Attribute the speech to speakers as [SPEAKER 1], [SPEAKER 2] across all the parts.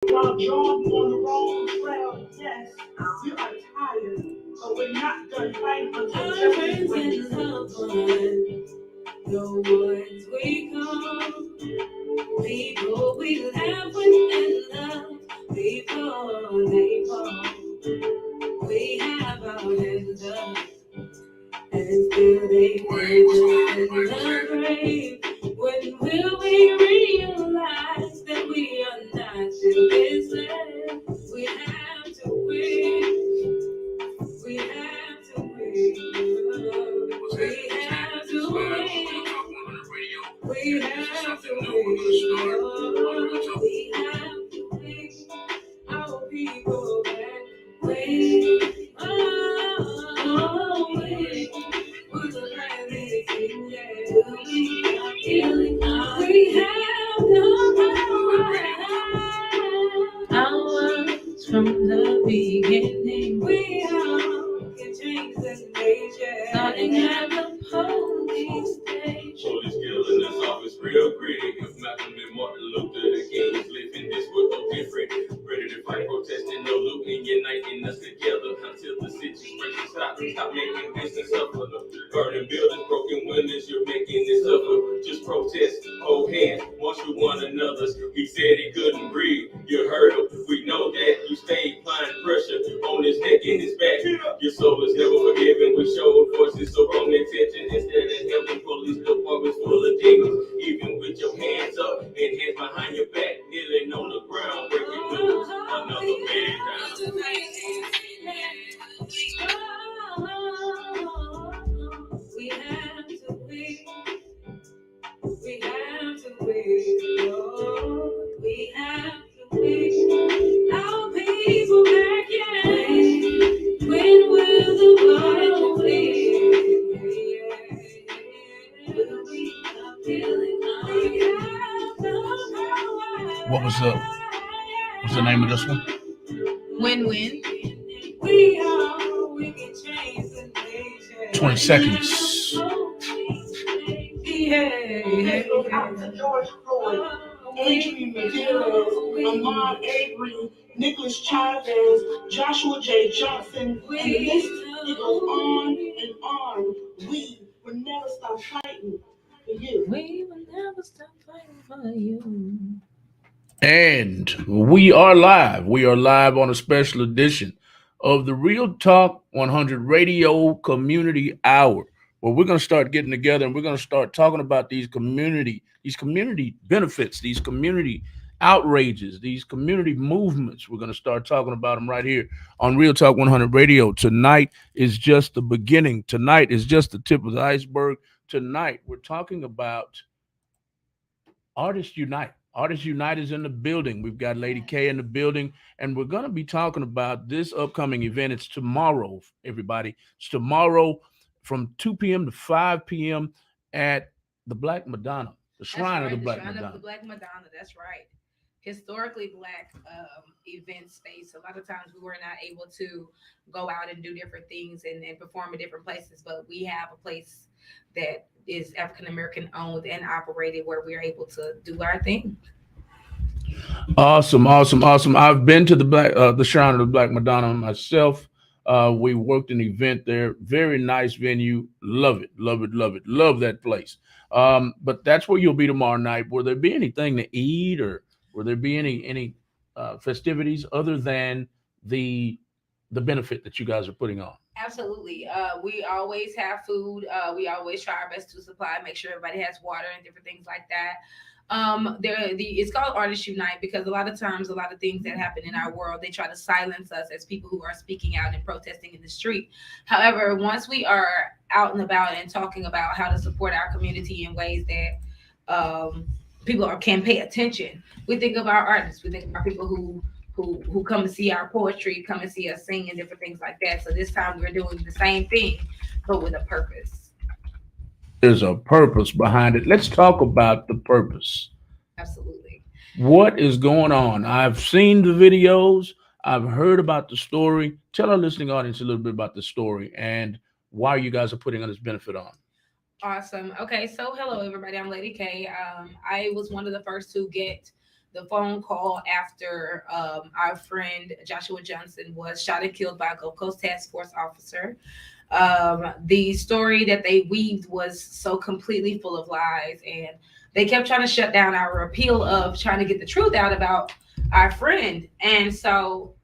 [SPEAKER 1] Y'all jog on the wrong trail, yes. We are tired, but we're not done fighting until justice wins. The words we come, people we laugh with and love, before they fall. We have our hands up, and still they put us in the grave. When will we realize that we are not still this land? We have to win. We have to win. We have to win. We have to win. We have to win. Our people back. Win. Oh, win. Put the land in the we are killing. We have no power. Ours from the beginning. We all can change this nation. Starting at the police station. Police killing us off is real gritty. If Malcolm and Martin Luther the King was living, this was no different. Ready to fight, protesting, no looting, uniting us together until the situation stops. Stop making business suffer. Burning buildings, broken windows, you're making it suffer. Just protest, hold hands, once with one another's. He said he couldn't breathe. You heard him. We know that you stayed applying pressure on his neck and his back. Your soul is never forgiven. We showed forces so wrong intention. Instead of helping police departments full of demons. Even with your hands up and hands behind your back, kneeling on the ground, breaking news. Another man down. We have to win. We have to win. Oh, we have to win. Our people back, yeah. When will the world win? Will we stop feeling we have no power?
[SPEAKER 2] What's the name of this one?
[SPEAKER 3] Win-win.
[SPEAKER 1] We can change the nation.
[SPEAKER 2] 20 seconds.
[SPEAKER 1] After George Floyd, Adrian McGillis, Ahmaud Arbery, Nicholas Chavez, Joshua J. Johnson, and the list it goes on and on. We will never stop fighting for you.
[SPEAKER 3] We will never stop fighting for you.
[SPEAKER 2] And we are live. We are live on a special edition of the Real Talk 100 Radio Community Hour, where we're going to start getting together and we're going to start talking about these community benefits, these community outrages, these community movements. We're going to start talking about them right here on Real Talk 100 Radio. Tonight is just the beginning. Tonight is just the tip of the iceberg. Tonight we're talking about Artists Unite. Artists Unite is in the building. We've got Lady K in the building, and we're going to be talking about this upcoming event. It's tomorrow, everybody. It's tomorrow from 2 p.m. to 5 p.m. at the Black Madonna, the Shrine of the Black Madonna.
[SPEAKER 3] Of the Black Madonna, that's right. Historically Black event space. A lot of times we were not able to go out and do different things and perform in different places, but we have a place that is African American owned and operated where we're able to do our thing.
[SPEAKER 2] Awesome. I've been to the Shrine of the Black Madonna myself. We worked an event there. Very nice venue. Love it. Love that place. But that's where you'll be tomorrow night. Will there be anything to eat, or will there be any festivities other than the benefit that you guys are putting on?
[SPEAKER 3] Absolutely. We always have food. We always try our best to supply, make sure everybody has water and different things like that. It's called Artists Unite because a lot of times, a lot of things that happen in our world, they try to silence us as people who are speaking out and protesting in the street. However, once we are out and about and talking about how to support our community in ways that people can pay attention, we think of our artists. We think of our people who come and see our poetry, come and see us sing and different things like that. So this time we're doing the same thing, but with a purpose.
[SPEAKER 2] There's a purpose behind it. Let's talk about the purpose.
[SPEAKER 3] Absolutely.
[SPEAKER 2] What is going on? I've seen the videos. I've heard about the story. Tell our listening audience a little bit about the story and why you guys are putting on this benefit on.
[SPEAKER 3] Awesome. Okay, so hello everybody. I'm Lady K. I was one of the first to get the phone call after our friend Joshua Johnson was shot and killed by a Gulf Coast Task Force officer. The story that they weaved was so completely full of lies, and they kept trying to shut down our appeal of trying to get the truth out about our friend. And so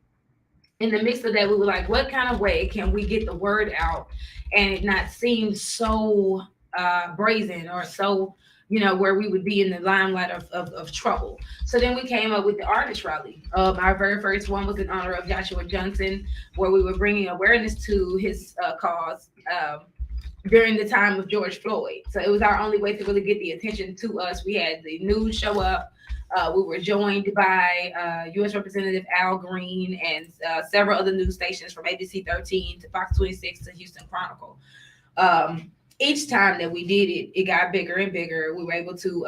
[SPEAKER 3] in the midst of that, we were like, what kind of way can we get the word out and it not seem so brazen or so, where we would be in the limelight of trouble. So then we came up with the artist rally. Our very first one was in honor of Joshua Johnson, where we were bringing awareness to his cause during the time of George Floyd. So it was our only way to really get the attention to us. We had the news show up. We were joined by U.S. Representative Al Green and several other news stations, from ABC 13 to Fox 26 to Houston Chronicle. Each time that we did it, it got bigger and bigger. We were able to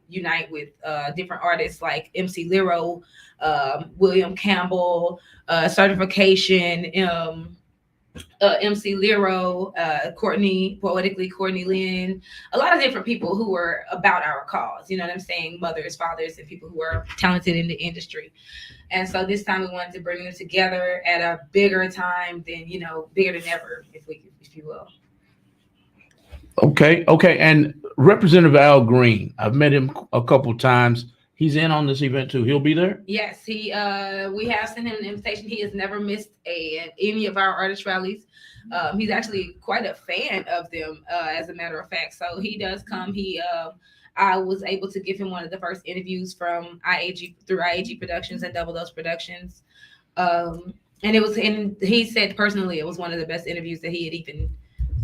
[SPEAKER 3] unite with different artists like MC Liro, William Campbell, Certification, MC Liro, Poetically Courtney Lynn, a lot of different people who were about our cause. You know what I'm saying? Mothers, fathers, and people who are talented in the industry. And so this time we wanted to bring them together at a bigger time than, bigger than ever, if you will.
[SPEAKER 2] Okay. And Representative Al Green, I've met him a couple times. He's in on this event too. He'll be there?
[SPEAKER 3] Yes, we have sent him an invitation. He has never missed any of our artist rallies. He's actually quite a fan of them, as a matter of fact. So he does come. I was able to give him one of the first interviews from IAG Productions and Double Dose Productions. And he said personally, it was one of the best interviews that he had even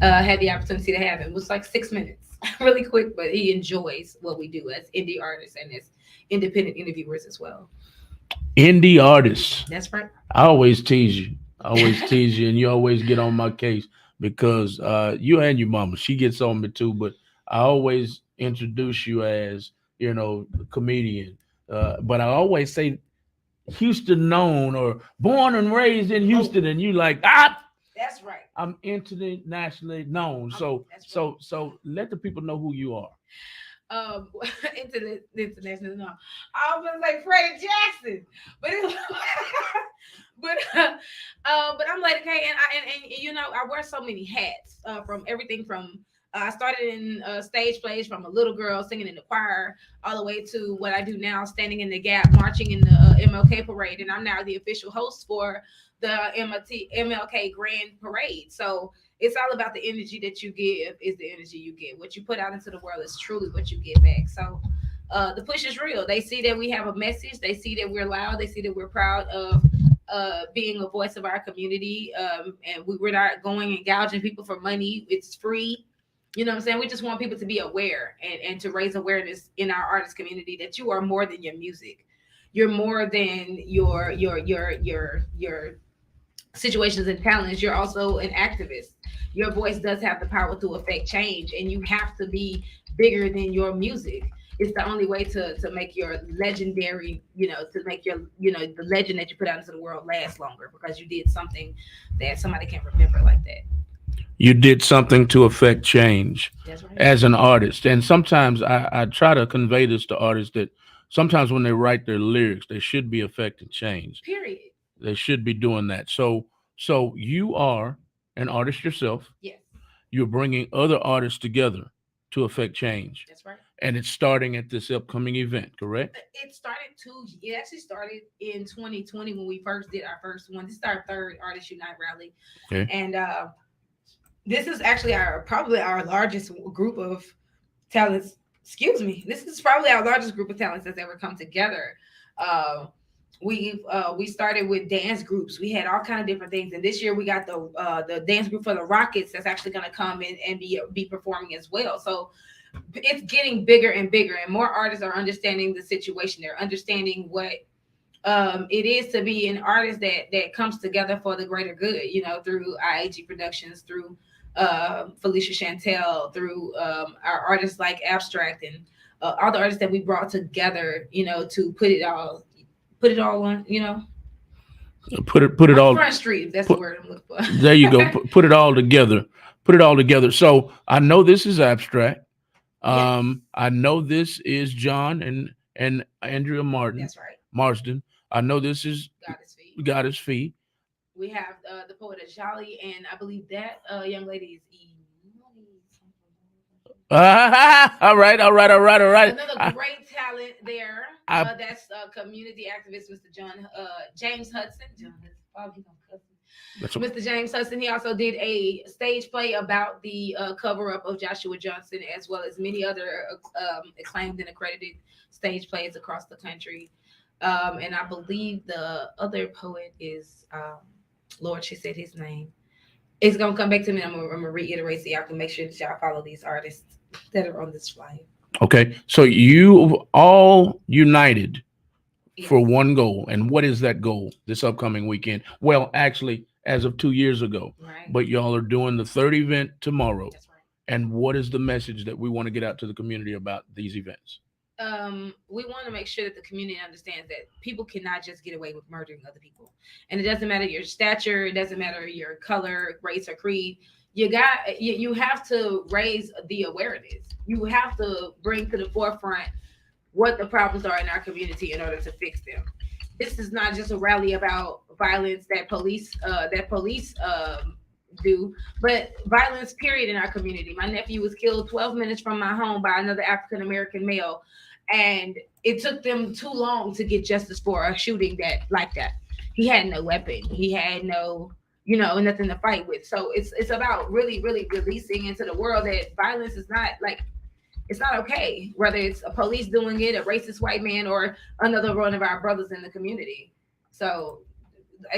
[SPEAKER 3] had the opportunity to have. It was like 6 minutes, really quick, but he enjoys what we do as indie artists and as independent interviewers as well.
[SPEAKER 2] Indie artists.
[SPEAKER 3] That's right.
[SPEAKER 2] I always tease you. And you always get on my case because you and your mama, she gets on me too, but I always introduce you as, comedian. But I always say Houston known or born and raised in Houston, and you like,
[SPEAKER 3] that's right.
[SPEAKER 2] I'm internationally known. So let the people know who you are.
[SPEAKER 3] International. No, I was like Freddie Jackson, but but I'm like, okay, and I wear so many hats, from everything from I started in stage plays from a little girl singing in the choir all the way to what I do now, standing in the gap, marching in the MLK parade, and I'm now the official host for the MLK Grand Parade. So it's all about the energy that you give is the energy you get. What you put out into the world is truly what you get back. So the push is real. They see that we have a message. They see that we're loud. They see that we're proud of being a voice of our community. And we're not going and gouging people for money. It's free. You know what I'm saying? We just want people to be aware and to raise awareness in our artist community that you are more than your music. You're more than your situations and talents. You're also an activist. Your voice does have the power to affect change, and you have to be bigger than your music. It's the only way to make your legendary, to make your, the legend that you put out into the world last longer, because you did something that somebody can remember like that.
[SPEAKER 2] You did something to affect change.
[SPEAKER 3] That's right.
[SPEAKER 2] As an artist. And sometimes I try to convey this to artists that sometimes when they write their lyrics, they should be affecting change.
[SPEAKER 3] Period.
[SPEAKER 2] They should be doing that. So you are an artist yourself.
[SPEAKER 3] Yes.
[SPEAKER 2] You're bringing other artists together to affect change.
[SPEAKER 3] That's right.
[SPEAKER 2] And it's starting at this upcoming event, correct?
[SPEAKER 3] It actually started in 2020 when we first did our first one. This is our third Artist Unite rally.
[SPEAKER 2] Okay.
[SPEAKER 3] And this is actually probably our largest group of talents. Excuse me. This is probably our largest group of talents that's ever come together. We started with dance groups. We had all kind of different things, and this year we got the dance group for the Rockets that's actually going to come in and be performing as well. So it's getting bigger and bigger, and more artists are understanding the situation. They're understanding what it is to be an artist that comes together for the greater good. Through IAG Productions, through Felicia Chantel, through our artists like Abstract, and all the artists that we brought together. To put it all on,
[SPEAKER 2] Put it all
[SPEAKER 3] Front Street. That's the word I'm looking for.
[SPEAKER 2] There you go. Put it all together. Put it all together. So I know this is Abstract.
[SPEAKER 3] Yes.
[SPEAKER 2] I know this is John and Andrea Martin
[SPEAKER 3] That's right.
[SPEAKER 2] Marsden. I know this is
[SPEAKER 3] Goddess Feet.
[SPEAKER 2] Goddess Fee.
[SPEAKER 3] We have the poet Ajali, and I believe that young lady is
[SPEAKER 2] All right, all right, all right, all right.
[SPEAKER 3] another great talent there.
[SPEAKER 2] I,
[SPEAKER 3] That's community activist Mr. James Hudson. Probably gonna cuss me.
[SPEAKER 2] that's
[SPEAKER 3] Mr. James Hudson. He also did a stage play about the cover up of Joshua Johnson, as well as many other acclaimed and accredited stage plays across the country. And I believe the other poet is Lord. She said his name. It's gonna come back to me. I'm gonna reiterate so y'all can make sure that y'all follow these artists that are on this flyer.
[SPEAKER 2] okay. So you all united
[SPEAKER 3] Yes.
[SPEAKER 2] for one goal, and what is that goal this upcoming weekend? Well, actually, as of 2 years ago,
[SPEAKER 3] Right.
[SPEAKER 2] but y'all are doing the third event tomorrow.
[SPEAKER 3] That's right.
[SPEAKER 2] And what is the message that we want to get out to the community about these events?
[SPEAKER 3] We want to make sure that the community understands that people cannot just get away with murdering other people, and it doesn't matter your stature, it doesn't matter your color, race, or creed. You have to raise the awareness. You have to bring to the forefront what the problems are in our community in order to fix them. This is not just a rally about violence that police do, but violence period in our community. My nephew was killed 12 minutes from my home by another African American male, and it took them too long to get justice for a shooting that. He had no weapon. He had no, nothing to fight with. So it's about really, really releasing into the world that violence is not like it's not okay, whether it's a police doing it, a racist white man, or another one of our brothers in the community. So,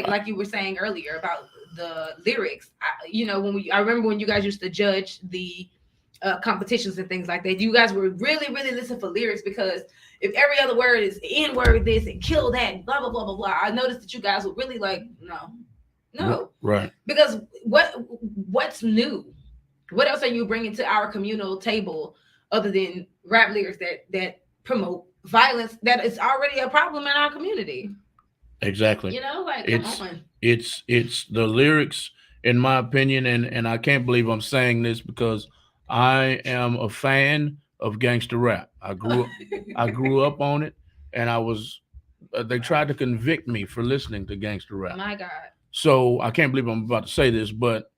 [SPEAKER 3] like you were saying earlier about the lyrics, I remember when you guys used to judge the competitions and things like that. You guys were really, really listening for lyrics because if every other word is N word this and kill that, and blah blah blah blah blah, I noticed that you guys were really like, no,
[SPEAKER 2] Right.
[SPEAKER 3] because what's new? What else are you bringing to our communal table other than rap lyrics that promote violence that is already a problem in our community?
[SPEAKER 2] Exactly.
[SPEAKER 3] Like
[SPEAKER 2] It's
[SPEAKER 3] come on.
[SPEAKER 2] it's the lyrics, in my opinion, and I can't believe I'm saying this because I am a fan of gangster rap. I grew up on it, and I was they tried to convict me for listening to gangster rap.
[SPEAKER 3] My God,
[SPEAKER 2] So I can't believe I'm about to say this, but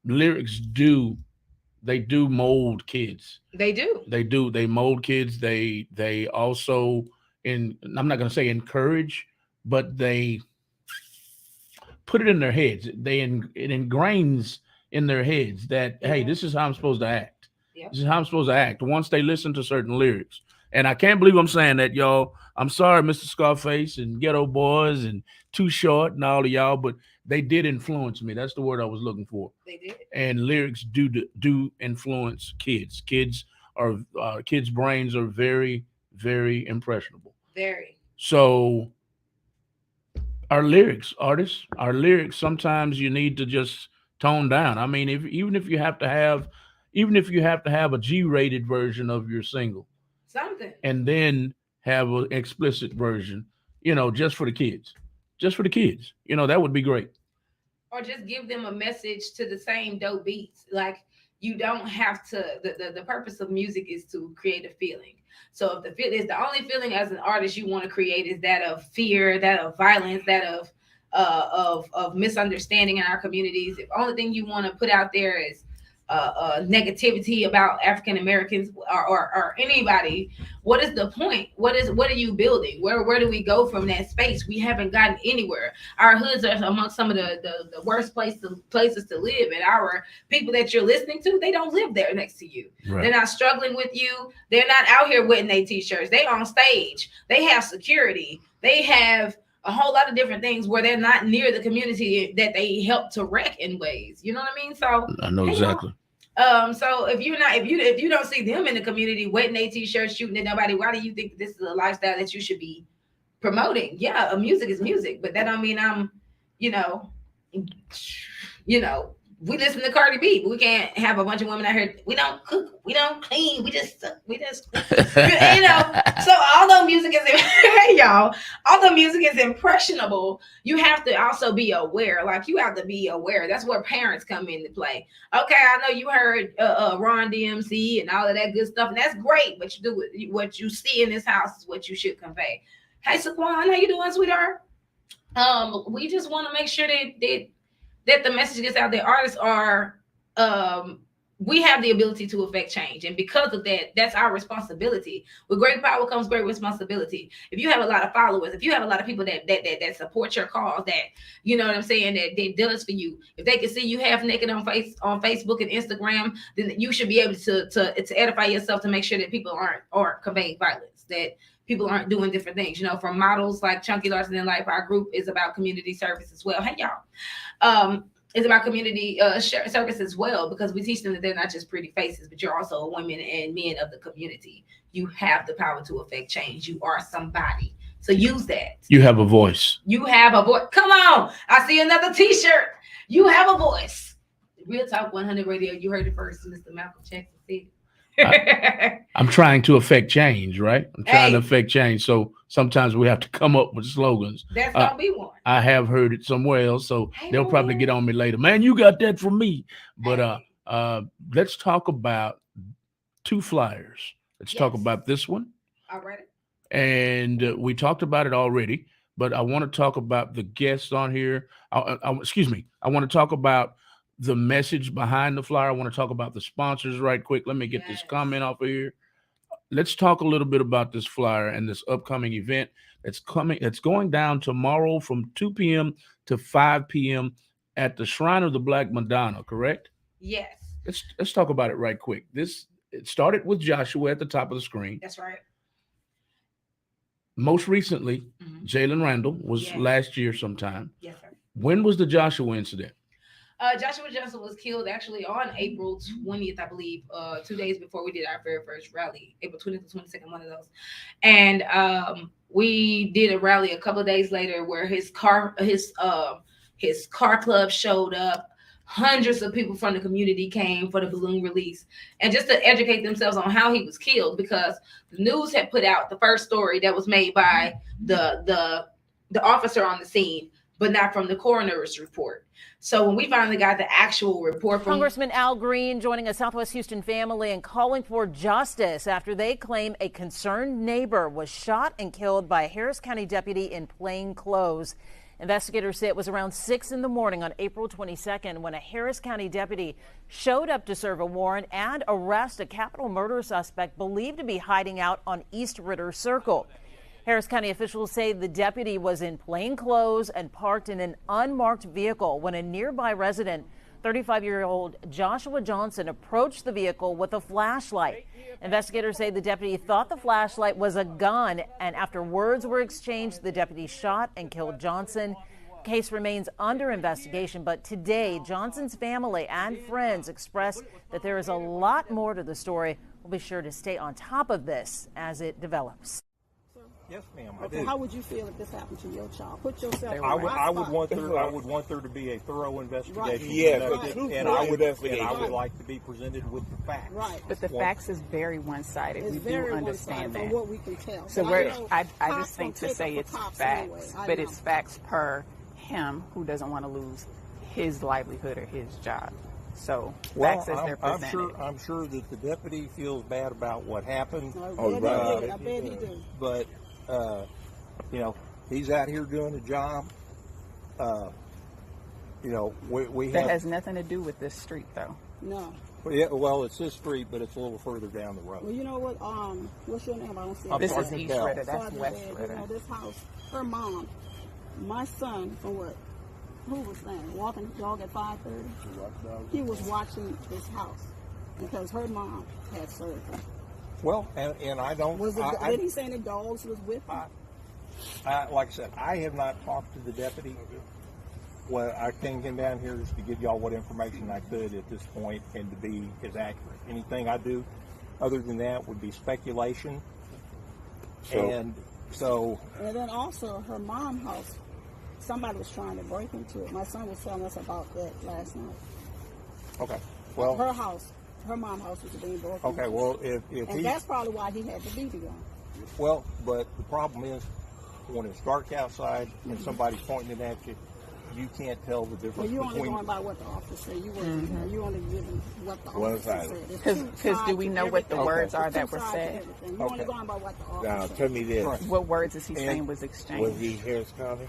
[SPEAKER 2] lyrics do mold kids.
[SPEAKER 3] they do.
[SPEAKER 2] They mold kids. They also I'm not going to say encourage, but they put it in their heads. It ingrains in their heads that hey, this is how I'm supposed to act.
[SPEAKER 3] Yep.
[SPEAKER 2] This is how I'm supposed to act once they listen to certain lyrics. And I can't believe I'm saying that, y'all. I'm sorry, Mr. Scarface and Ghetto Boys and Too Short and all of y'all, but they did influence me. That's the word I was looking for.
[SPEAKER 3] They did.
[SPEAKER 2] And lyrics do influence kids. Kids' brains are very, very impressionable.
[SPEAKER 3] Very.
[SPEAKER 2] So our lyrics, artists, our lyrics, sometimes you need to just tone down. I mean, even if you have to have a G-rated version of your single,
[SPEAKER 3] Something.
[SPEAKER 2] and then have an explicit version, just for the kids, that would be great.
[SPEAKER 3] Or just give them a message to the same dope beats. Like you don't have to. The purpose of music is to create a feeling. So if the feel is the only feeling as an artist you want to create is that of fear, that of violence, that of misunderstanding in our communities. If the only thing you want to put out there is negativity about African Americans or anybody, what is the point? What are you building? Where do we go from that space? We haven't gotten anywhere. Our hoods are among some of the worst places to live, and our people that you're listening to, they don't live there next to you.
[SPEAKER 2] Right.
[SPEAKER 3] They're not struggling with you. They're not out here wetting their t-shirts. They on stage. They have security. They have a whole lot of different things where they're not near the community that they help to wreck in ways. You know what I mean? So
[SPEAKER 2] I know exactly.
[SPEAKER 3] So if you don't see them in the community wetting their t-shirts, shooting at nobody, why do you think this is a lifestyle that you should be promoting? Yeah, music is music, but that don't mean I'm, we listen to Cardi B, but we can't have a bunch of women out here. We don't cook, we don't clean, we just So although music is hey y'all, although music is impressionable, you have to also be aware. Like you have to be aware. That's where parents come into play. Okay, I know you heard Ron DMC and all of that good stuff, and that's great. But you do it. What you see in this house is what you should convey. Hey, Saquon, how you doing, sweetheart? We just want to make sure that the message gets out there. Artists are, we have the ability to affect change. And because of that, that's our responsibility. With great power comes great responsibility. If you have a lot of followers, if you have a lot of people that support your cause, that, you know what I'm saying, that does for you, if they can see you half naked on Facebook and Instagram, then you should be able to edify yourself to make sure that people aren't conveying violence, that people aren't doing different things, from models like Chunky Larson and Life. Our group is about community service as well. Hey, y'all. It's about community service as well, because we teach them that they're not just pretty faces, but you're also a women and men of the community. You have the power to affect change. You are somebody. So use that. You have a voice. You have a voice. Come on. I see another t-shirt. You have a voice. Real Talk 100 Radio. You heard it first. Mr. Malcolm Jackson said. I'm trying to affect change, right? I'm trying to affect change. So sometimes we have to come up with slogans. That's gonna be one. I have heard it somewhere else, so they'll probably get on me later. Man, you got that from me. But let's talk about two flyers. Let's talk about this one. All right. And we talked about it already, but I want to talk about the guests on here. Excuse me. I want to talk about the message behind the flyer. I want to talk about the sponsors right quick. Let me get this comment off of here. Let's talk a little bit about this flyer and this upcoming event that's coming. It's going down tomorrow from 2 p.m. to 5 p.m. at the Shrine of the Black Madonna, correct? Yes. Let's talk about it right quick. It started with Joshua at the top of the screen. That's right. Most recently, Jalen Randall was last year sometime. Yes, sir. When was the Joshua incident? Joshua Johnson was killed actually on April 20th, I believe, 2 days before we did our very first rally, April 20th to 22nd, one of those. And we did a rally a couple of days later where his car club showed up. Hundreds of people from the community came for the balloon release and just to educate themselves on how he was killed, because the news had put out the first story that was made by the officer on the scene, but not from the coroner's report. So when we finally got the actual report from
[SPEAKER 4] Congressman Al Green joining a Southwest Houston family and calling for justice after they claim a concerned neighbor was shot and killed by a Harris County deputy in plain clothes. Investigators say it was around 6 in the morning on April 22nd when a Harris County deputy showed up to serve a warrant and arrest a capital murder suspect believed to be hiding out on East Ritter Circle. Harris County officials say the deputy was in plain clothes and parked in an unmarked vehicle when a nearby resident, 35-year-old Joshua Johnson, approached the vehicle with a flashlight. Investigators say the deputy thought the flashlight was a gun, and after words were exchanged, the deputy shot and killed Johnson. Case remains under investigation, but today Johnson's family and friends expressed that there is a lot more to the story. We'll be sure to stay on top of this as it develops.
[SPEAKER 5] Yes, ma'am.
[SPEAKER 6] Okay, how would you feel if this happened to your child? Put yourself.
[SPEAKER 5] I would want there to be a thorough investigation.
[SPEAKER 6] Right.
[SPEAKER 5] Yes, and I would like to be presented with the facts.
[SPEAKER 6] Right.
[SPEAKER 7] But the facts is very one-sided. We do understand that.
[SPEAKER 6] From what we can tell.
[SPEAKER 7] So I just think to say it's facts, but it's facts per him who doesn't want to lose his livelihood or his job. So facts as they're presented.
[SPEAKER 5] I'm sure that the deputy feels bad about what happened.
[SPEAKER 6] I bet he did.
[SPEAKER 5] But he's out here doing a job. We
[SPEAKER 7] that has nothing to do with this street, though.
[SPEAKER 6] No.
[SPEAKER 5] Yeah, well, it's this street, but it's a little further down the road.
[SPEAKER 6] Well, you know what? What's your name? I don't see it.
[SPEAKER 7] This is East Ritter. That's West Ritter.
[SPEAKER 6] This house, her mom, my son, from what? Who was saying? Walking the dog at 5:30. He was watching this house because her mom had surgery.
[SPEAKER 5] Well, and I don't.
[SPEAKER 6] Did he say the dogs was with him?
[SPEAKER 5] Like I said, I have not talked to the deputy. Well, I came down here just to give y'all what information I could at this point and to be as accurate. Anything I do other than that would be speculation. And then
[SPEAKER 6] also her mom's house, somebody was trying to break into it. My son was telling us about that last night.
[SPEAKER 5] Okay. Well,
[SPEAKER 6] her house, her mom's house was being broken.
[SPEAKER 5] Okay. Well, if
[SPEAKER 6] and that's probably why he had the BB gun.
[SPEAKER 5] Well, but the problem is when it's dark outside and somebody's pointing it at you, you can't tell the difference.
[SPEAKER 6] Well, you only
[SPEAKER 5] between
[SPEAKER 6] going by what the officer said. You wasn't there. You only giving what the officer said.
[SPEAKER 7] Because do we know what the words are that were said?
[SPEAKER 6] You only going by what the officer
[SPEAKER 8] Now,
[SPEAKER 6] said.
[SPEAKER 8] tell me this.
[SPEAKER 5] Right.
[SPEAKER 7] What words is he saying was exchanged?
[SPEAKER 8] Was he Harris County?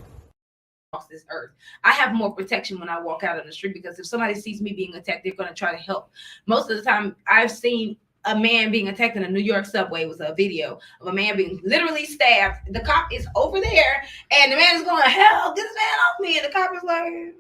[SPEAKER 3] Across this earth, I have more protection when I walk out on the street because if somebody sees me being attacked, they're going to try to help. Most of the time, I've seen a man being attacked in a New York subway. It was a video of a man being literally stabbed. The cop is over there, and the man is going, "Help! Get this man off me!" And the cop is like,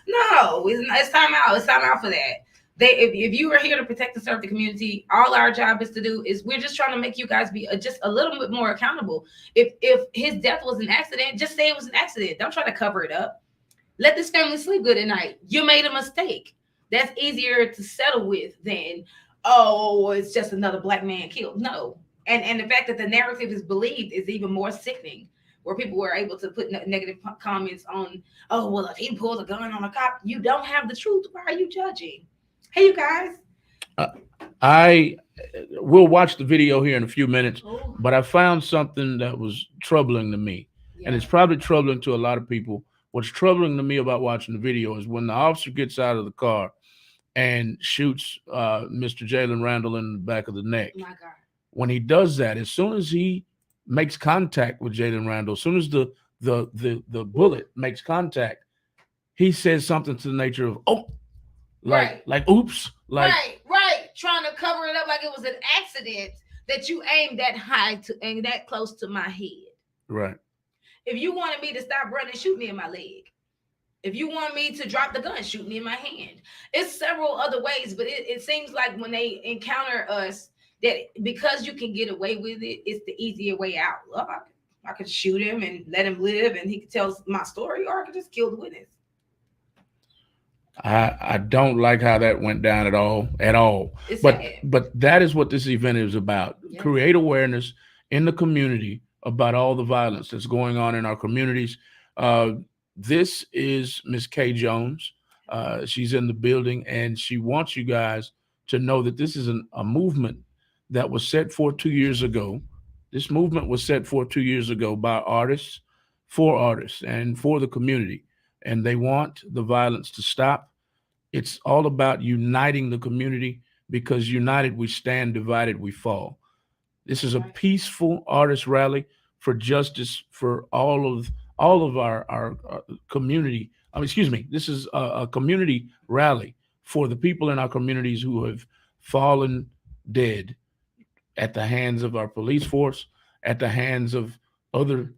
[SPEAKER 3] "No, it's time out. It's time out for that." If you are here to protect and serve the community, all our job is to do is we're just trying to make you guys be just a little bit more accountable. If his death was an accident, just say it was an accident. Don't try to cover it up. Let this family sleep good at night. You made a mistake. That's easier to settle with than, oh, it's just another black man killed. No. And the fact that the narrative is believed is even more sickening, where people were able to put negative comments on, oh, well, if he pulls a gun on a cop, you don't have the truth. Why are you judging? Hey, you guys.
[SPEAKER 2] I will watch the video here in a few minutes, but I found something that was troubling to me, and it's probably troubling to a lot of people. What's troubling to me about watching the video is when the officer gets out of the car and shoots Mr. Jalen Randall in the back of the neck.
[SPEAKER 3] My God.
[SPEAKER 2] When he does that, as soon as he makes contact with Jalen Randall, as soon as the bullet makes contact, he says something to the nature of, "Oh." Like oops, like
[SPEAKER 3] right, trying to cover it up like it was an accident that you aimed that high to and that close to my head.
[SPEAKER 2] Right.
[SPEAKER 3] If you wanted me to stop running, shoot me in my leg. If you want me to drop the gun, shoot me in my hand. It's several other ways, but it seems like when they encounter us, that because you can get away with it, it's the easier way out. Look, I could shoot him and let him live, and he could tell my story, or I could just kill the witness.
[SPEAKER 2] I don't like how that went down at all.
[SPEAKER 3] It's
[SPEAKER 2] But
[SPEAKER 3] sad.
[SPEAKER 2] but that is what this event is about.
[SPEAKER 3] Yeah.
[SPEAKER 2] Create awareness in the community about all the violence that's going on in our communities. This is Miss Kay Jones. She's in the building, and she wants you guys to know that this is a movement that was set forth 2 years ago. This movement was set forth 2 years ago by artists, for artists, and for the community. And they want the violence to stop. It's all about uniting the community, because united we stand, divided we fall. This is a peaceful artist rally for justice for all of our community. This is a community rally for the people in our communities who have fallen dead at the hands of our police force, at the hands of other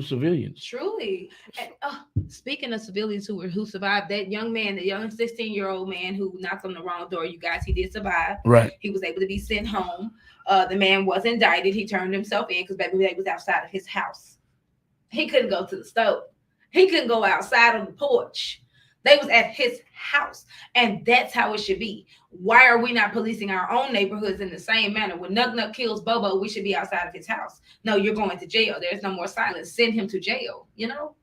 [SPEAKER 2] civilians.
[SPEAKER 3] Truly. And, speaking of civilians who survived, that young man, the young 16-year-old man who knocked on the wrong door, you guys, he did survive.
[SPEAKER 2] Right.
[SPEAKER 3] He was able to be sent home. The man was indicted. He turned himself in because baby was outside of his house. He couldn't go to the stove. He couldn't go outside on the porch. They was at his house. And that's how it should be. Why are we not policing our own neighborhoods in the same manner? When Nug Nug kills Bobo, we should be outside of his house. No, you're going to jail. There's no more silence. Send him to jail, you know?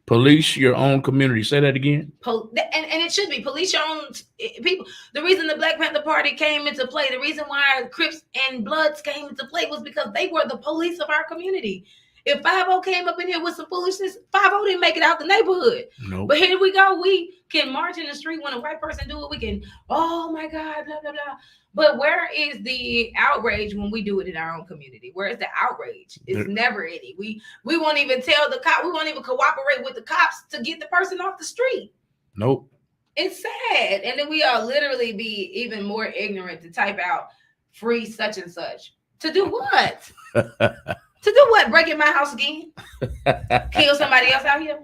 [SPEAKER 2] Police your own community. Say that again.
[SPEAKER 3] And it should be police your own people. The reason the Black Panther Party came into play, the reason why Crips and Bloods came into play was because they were the police of our community. If 5-0 came up in here with some foolishness, 5-0 didn't make it out the neighborhood.
[SPEAKER 2] Nope.
[SPEAKER 3] But here we go. We can march in the street when a white person do it. We can, oh my God, blah, blah, blah. But where is the outrage when we do it in our own community? Where is the outrage? It's never any. We won't even tell the cop. We won't even cooperate with the cops to get the person off the street.
[SPEAKER 2] Nope.
[SPEAKER 3] It's sad. And then we are literally be even more ignorant to type out free such and such. To do what? To do what? Break in my house again? Kill somebody else out here?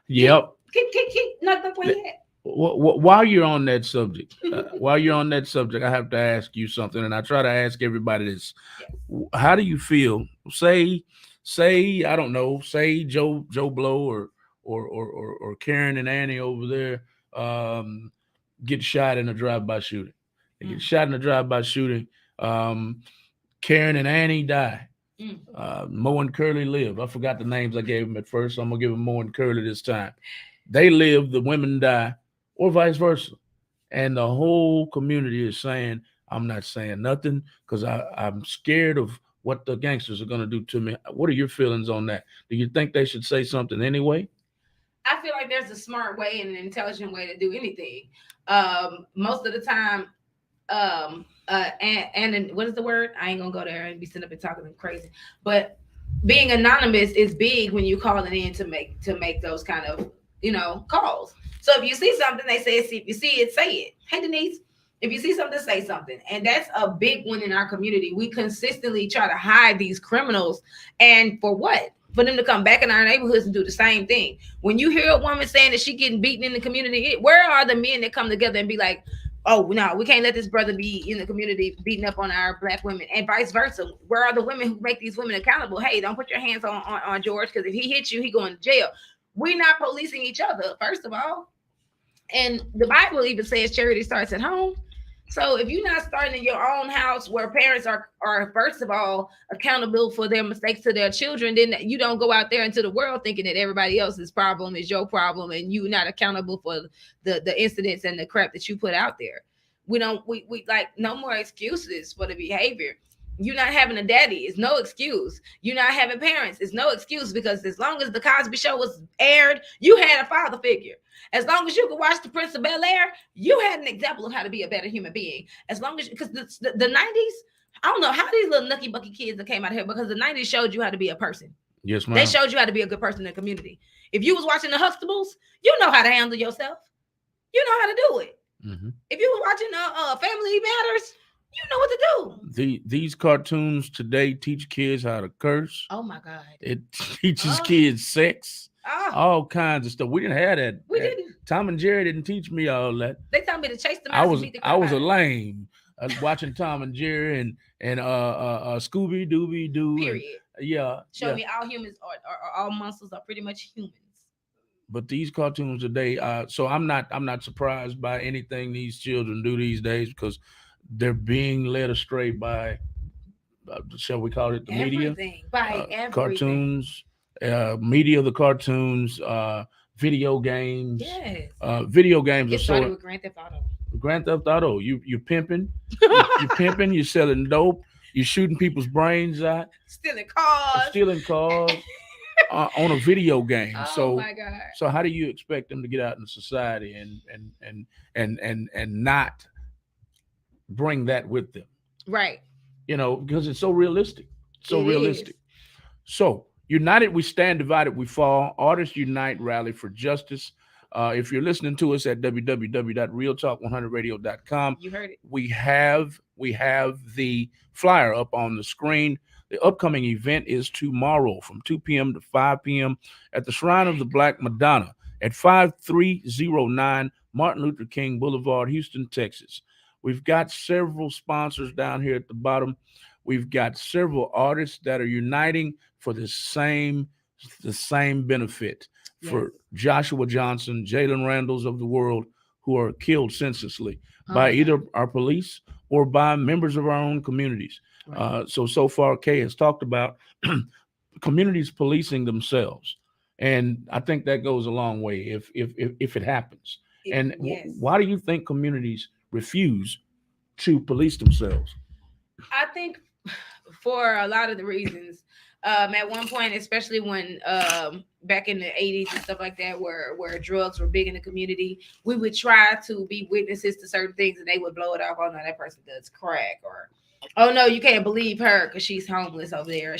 [SPEAKER 2] Yep.
[SPEAKER 3] Keep nothing like that.
[SPEAKER 2] While you're on that subject, I have to ask you something, and I try to ask everybody this. Yes. How do you feel? Say, I don't know, say Joe Blow or Karen and Annie over there get shot in a drive-by shooting. They get shot in a drive-by shooting. Karen and Annie die. Mo and Curly live. I forgot the names I gave them at first, so I'm gonna give them Mo and Curly this time. they live, the women die, or vice versa. And the whole community is saying, I'm not saying nothing because I'm scared of what the gangsters are going to do to me. What are your feelings on that? Do you think they should say something anyway?
[SPEAKER 3] I feel like there's a smart way and an intelligent way to do anything. Most of the time, and what is the word? I ain't gonna go there and be sitting up and talking crazy. But being anonymous is big when you calling in to make those kind of calls. So if you see something, they say, if you see it, say it. Hey Denise, if you see something, say something. And that's a big one in our community. We consistently try to hide these criminals, and for what? For them to come back in our neighborhoods and do the same thing. When you hear a woman saying that she getting beaten in the community, where are the men that come together and be like, oh no, we can't let this brother be in the community beating up on our black women, and vice versa? Where are the women who make these women accountable? Hey, don't put your hands on George, because if he hits you, he going to jail. We're not policing each other, first of all. And the Bible even says charity starts at home. So if you're not starting in your own house, where parents are first of all accountable for their mistakes to their children, then you don't go out there into the world thinking that everybody else's problem is your problem and you're not accountable for the incidents and the crap that you put out there. We like no more excuses for the behavior. You not having a daddy is no excuse. You not having parents is no excuse, because as long as the Cosby Show was aired, you had a father figure. As long as you could watch The Prince of Bel-Air, you had an example of how to be a better human being. As long as, because the 90s, I don't know how these little nucky bucky kids that came out here, because the 90s showed you how to be a person.
[SPEAKER 2] Yes, ma'am.
[SPEAKER 3] They showed you how to be a good person in the community. If you was watching the Huxtables, you know how to handle yourself. You know how to do it. Mm-hmm. If you was watching Family Matters, you know what to
[SPEAKER 2] do. These cartoons today teach kids how to curse.
[SPEAKER 3] Oh my God.
[SPEAKER 2] It teaches kids sex. All kinds of stuff. We didn't have that.
[SPEAKER 3] We didn't.
[SPEAKER 2] Tom and Jerry didn't teach me all that.
[SPEAKER 3] They taught me to chase the mouse and beat the crap
[SPEAKER 2] I was
[SPEAKER 3] out
[SPEAKER 2] a lame watching Tom and Jerry and Scooby Dooby Doo.
[SPEAKER 3] Period.
[SPEAKER 2] Show
[SPEAKER 3] me all humans or all monsters are pretty much humans.
[SPEAKER 2] But these cartoons today, so I'm not surprised by anything these children do these days, because they're being led astray by, shall we call it, the media?
[SPEAKER 3] By everything.
[SPEAKER 2] Cartoons, media, the cartoons, video games.
[SPEAKER 3] Yes.
[SPEAKER 2] Video games
[SPEAKER 3] It started with Grand Theft Auto.
[SPEAKER 2] Grand Theft Auto. You're pimping. You're pimping. You're selling dope. You're shooting people's brains out.
[SPEAKER 3] Stealing cars.
[SPEAKER 2] On a video game.
[SPEAKER 3] Oh my God.
[SPEAKER 2] So how do you expect them to get out in society and not bring that with them?
[SPEAKER 3] Right.
[SPEAKER 2] Because it's so realistic. So united we stand, divided we fall. Artists unite, rally for justice. If you're listening to us at www.realtalk100radio.com,
[SPEAKER 3] you heard it.
[SPEAKER 2] We have the flyer up on the screen. The upcoming event is tomorrow from 2 p.m. to 5 p.m. at the Shrine of the Black Madonna at 5309 Martin Luther King Boulevard, Houston, Texas. We've got several sponsors down here at the bottom. We've got several artists that are uniting for the same benefit. Yes. For Joshua Johnson, Jalen Randalls of the world, who are killed senselessly by either our police or by members of our own communities. Right. So far, Kay has talked about communities policing themselves, and I think that goes a long way if it happens. Why do you think communities refuse to police themselves?
[SPEAKER 3] I think for a lot of the reasons. At one point, especially when back in the 80s and stuff like that, where drugs were big in the community, we would try to be witnesses to certain things and they would blow it off. Oh no, that person does crack, or oh no, you can't believe her because she's homeless over there.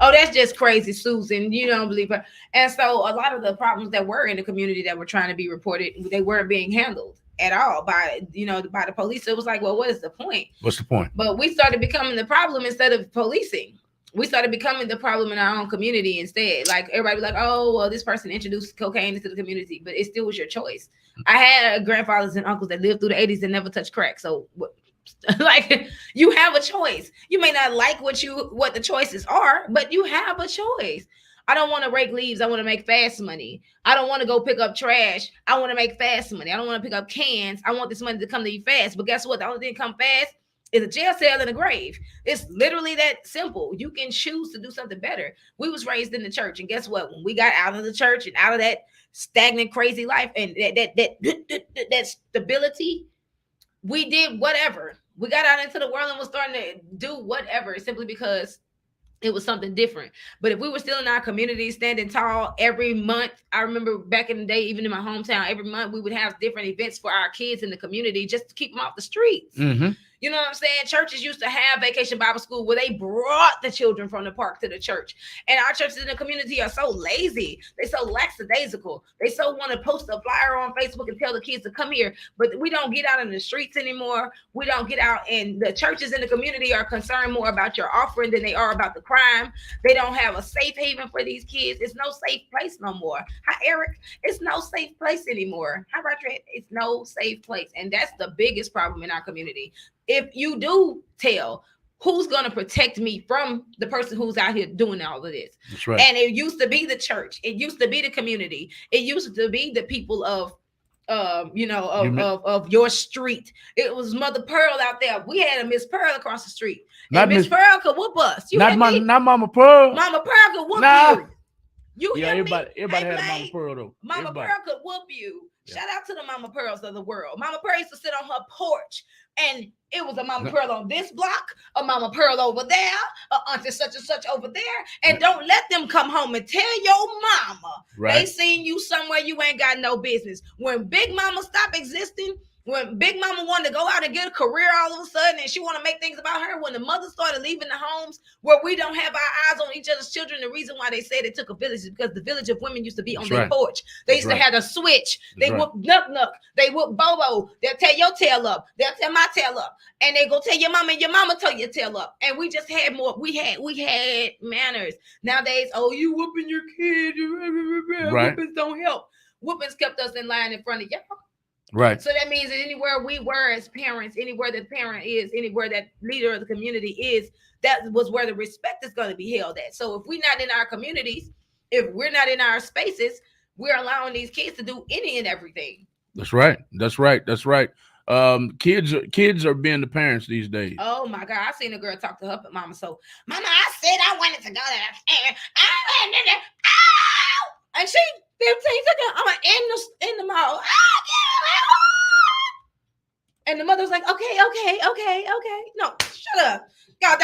[SPEAKER 3] That's just crazy Susan, you don't believe her. And so a lot of the problems that were in the community that were trying to be reported, they weren't being handled at all by the police. So it was like, well, what is the point?
[SPEAKER 2] What's the point?
[SPEAKER 3] But we started becoming the problem instead of policing. We started becoming the problem in our own community instead. Like everybody was like, oh, well, this person introduced cocaine into the community, but it still was your choice. I had grandfathers and uncles that lived through the 80s and never touched crack. So like you have a choice. You may not like what the choices are, but you have a choice. I don't want to rake leaves. I want to make fast money. I don't want to go pick up trash. I want to make fast money. I don't want to pick up cans. I want this money to come to you fast. But guess what? The only thing come fast is a jail cell and a grave. It's literally that simple. You can choose to do something better. We was raised in the church, and guess what? When we got out of the church and out of that stagnant, crazy life and that stability, we did whatever. We got out into the world and was starting to do whatever simply because it was something different. But if we were still in our community standing tall every month, I remember back in the day, even in my hometown, every month we would have different events for our kids in the community just to keep them off the streets.
[SPEAKER 2] Mm-hmm.
[SPEAKER 3] You know what I'm saying? Churches used to have Vacation Bible School where they brought the children from the park to the church. And our churches in the community are so lazy. They so lackadaisical. They so want to post a flyer on Facebook and tell the kids to come here. But we don't get out in the streets anymore. We don't get out, and the churches in the community are concerned more about your offering than they are about the crime. They don't have a safe haven for these kids. It's no safe place no more. Hi, Eric. It's no safe place anymore. How about you? It's no safe place. And that's the biggest problem in our community. If you do tell, who's going to protect me from the person who's out here doing all of this?
[SPEAKER 2] That's right.
[SPEAKER 3] And it used to be the church. It used to be the community. It used to be the people of your street. It was Mother Pearl out there. We had a Miss Pearl across the street. And Miss Pearl could whoop us.
[SPEAKER 2] Not Mama Pearl.
[SPEAKER 3] Mama Pearl could whoop you.
[SPEAKER 2] Everybody had a Mama Pearl though.
[SPEAKER 3] Mama Pearl could whoop you. Yeah. Shout out to the Mama Pearls of the world. Mama Pearl used to sit on her porch, and it was a Mama Pearl on this block, a Mama Pearl over there, a auntie such and such over there. And don't let them come home and tell your mama they seen you somewhere you ain't got no business. When Big Mama stopped existing, when Big Mama wanted to go out and get a career all of a sudden, and she want to make things about her, when the mothers started leaving the homes where we don't have our eyes on each other's children, the reason why they said it took a village is because the village of women used to be on their porch. They used to have a switch. They whoop Nuck. They whoop Bobo. They'll tear your tail up. They'll tear my tail up. And they go tell your mama, and your mama tell your tail up. And we just had more. We had manners. Nowadays, you whooping your kid. Whoopings don't help. Whoopings kept us in line in front of y'all.
[SPEAKER 2] Right.
[SPEAKER 3] So that means that anywhere we were as parents, anywhere the parent is, anywhere that leader of the community is, that was where the respect is going to be held at. So if we're not in our communities, if we're not in our spaces, we're allowing these kids to do any and everything.
[SPEAKER 2] That's right. Kids are being the parents these days.
[SPEAKER 3] Oh my God. I seen a girl talk to her mama. So, Mama, I said I wanted to go there. And she 15 seconds, I'm in the mall. And the mother was like, okay. No, shut up. God,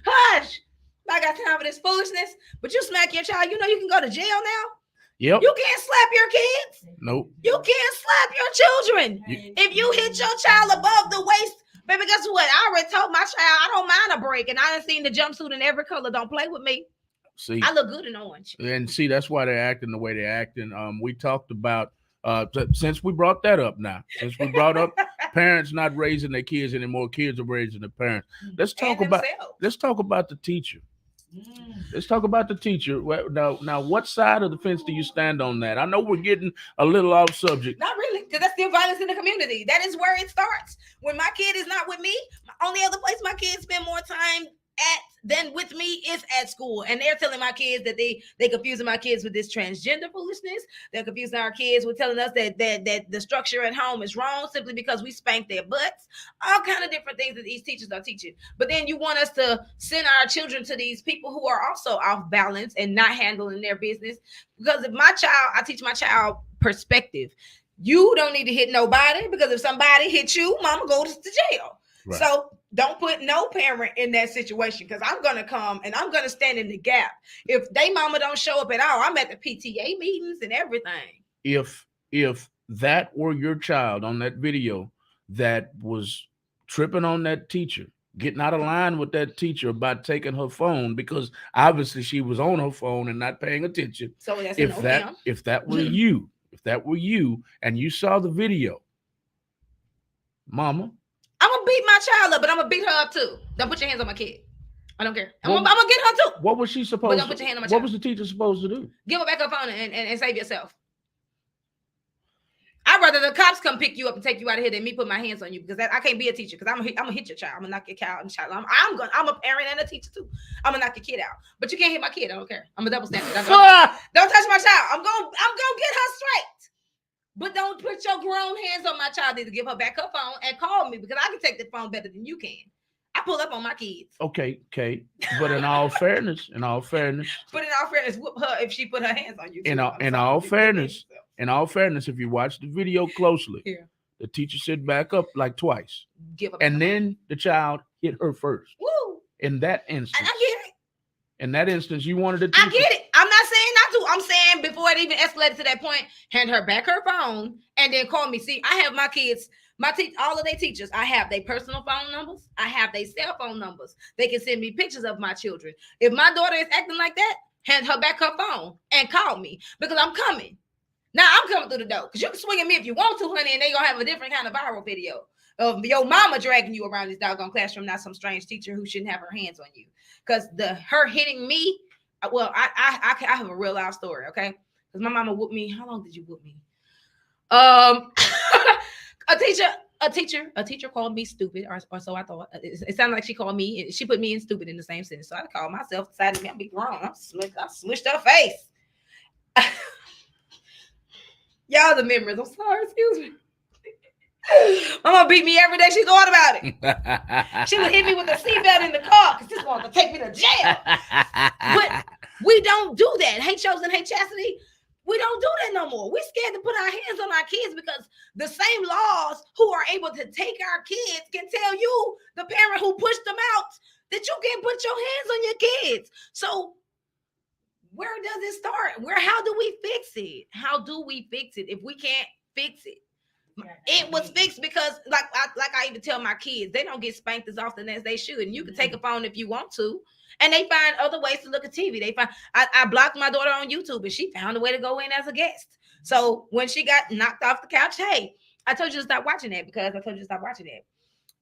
[SPEAKER 3] hush. I got time for this foolishness. But you smack your child, you can go to jail now.
[SPEAKER 2] Yep.
[SPEAKER 3] You can't slap your kids.
[SPEAKER 2] Nope.
[SPEAKER 3] You can't slap your children. If you hit your child above the waist, baby, guess what? I already told my child I don't mind a break. And I done seen the jumpsuit in every color. Don't play with me.
[SPEAKER 2] See,
[SPEAKER 3] I look good in orange.
[SPEAKER 2] And see, that's why they're acting the way they're acting. We talked about since we brought that up since we brought up parents not raising their kids anymore, kids are raising their parents. Let's talk about the teacher. Let's talk about the teacher. Now, what side of the fence do you stand on that? I know we're getting a little off subject.
[SPEAKER 3] Not really, because that's still violence in the community. That is where it starts. When my kid is not with me, the only other place my kids spend more time than with me is at school. And they're telling my kids that they confusing my kids with this transgender foolishness. They're confusing our kids with telling us that the structure at home is wrong simply because we spank their butts. All kind of different things that these teachers are teaching. But then you want us to send our children to these people who are also off balance and not handling their business. Because if I teach my child perspective. You don't need to hit nobody, because if somebody hits you, mama goes to jail. Right. So don't put no parent in that situation, because I'm going to come and I'm going to stand in the gap. If they mama don't show up at all, I'm at the PTA meetings and everything.
[SPEAKER 2] If that were your child on that video that was tripping on that teacher, getting out of line with that teacher about taking her phone, because obviously she was on her phone and not paying attention. So that's if that were you and you saw the video, mama,
[SPEAKER 3] I'm gonna beat my child up, but I'm gonna beat her up too. Don't put your hands on my kid. I don't care. I'm gonna get her too.
[SPEAKER 2] What was she supposed to do?
[SPEAKER 3] Don't put your hand on my
[SPEAKER 2] child.
[SPEAKER 3] What
[SPEAKER 2] was the teacher supposed to do?
[SPEAKER 3] Give her back her phone and save yourself. I'd rather the cops come pick you up and take you out of here than me put my hands on you, because I can't be a teacher, because I'm gonna hit your child. I'm gonna knock your child. I'm a parent and a teacher too. I'm gonna knock your kid out, but you can't hit my kid. I don't care. I'm a double standard. Don't touch my child. I'm gonna get her straight. But don't put your grown hands on my child. Either give her back her phone and call me because I can take the phone better than you can. I pull up on my kids.
[SPEAKER 2] Okay. But in all fairness,
[SPEAKER 3] But in all fairness, whoop her if she put her hands on you.
[SPEAKER 2] In all fairness, if you watch the video closely, the teacher said back up like twice. And then the child hit her first.
[SPEAKER 3] Woo.
[SPEAKER 2] In that instance.
[SPEAKER 3] And I get it.
[SPEAKER 2] In that instance, you wanted to teach
[SPEAKER 3] I get it. I'm not saying not to. I'm saying before it even escalated to that point, hand her back her phone and then call me. See, I have my kids, all of their teachers. I have their personal phone numbers. I have their cell phone numbers. They can send me pictures of my children. If my daughter is acting like that, hand her back her phone and call me because I'm coming. Now I'm coming through the door because you can swing at me if you want to, honey, and they gonna have a different kind of viral video of your mama dragging you around this doggone classroom, not some strange teacher who shouldn't have her hands on you. Because her hitting me, well, I have a real life story, okay? Because my mama whooped me. How long did you whoop me? A teacher called me stupid, or so I thought. It sounded like she called me. She put me and stupid in the same sentence. So I called myself, decided me, I'm be grown. I smushed her face. Y'all the memories. I'm sorry, excuse me. Mama beat me every day. She thought about it. She would hit me with a seatbelt in the car because this wanted to take me to jail. But we don't do that. Hey, Chosen, hey, Chastity, we don't do that no more. We're scared to put our hands on our kids because the same laws who are able to take our kids can tell you, the parent who pushed them out, that you can't put your hands on your kids. So where does it start? How do we fix it? How do we fix it if we can't fix it? It was fixed because, like I even tell my kids, they don't get spanked as often as they should. And you can take a phone if you want to, and they find other ways to look at TV. I blocked my daughter on YouTube, and she found a way to go in as a guest. So when she got knocked off the couch, hey, I told you to stop watching that because I told you to stop watching that,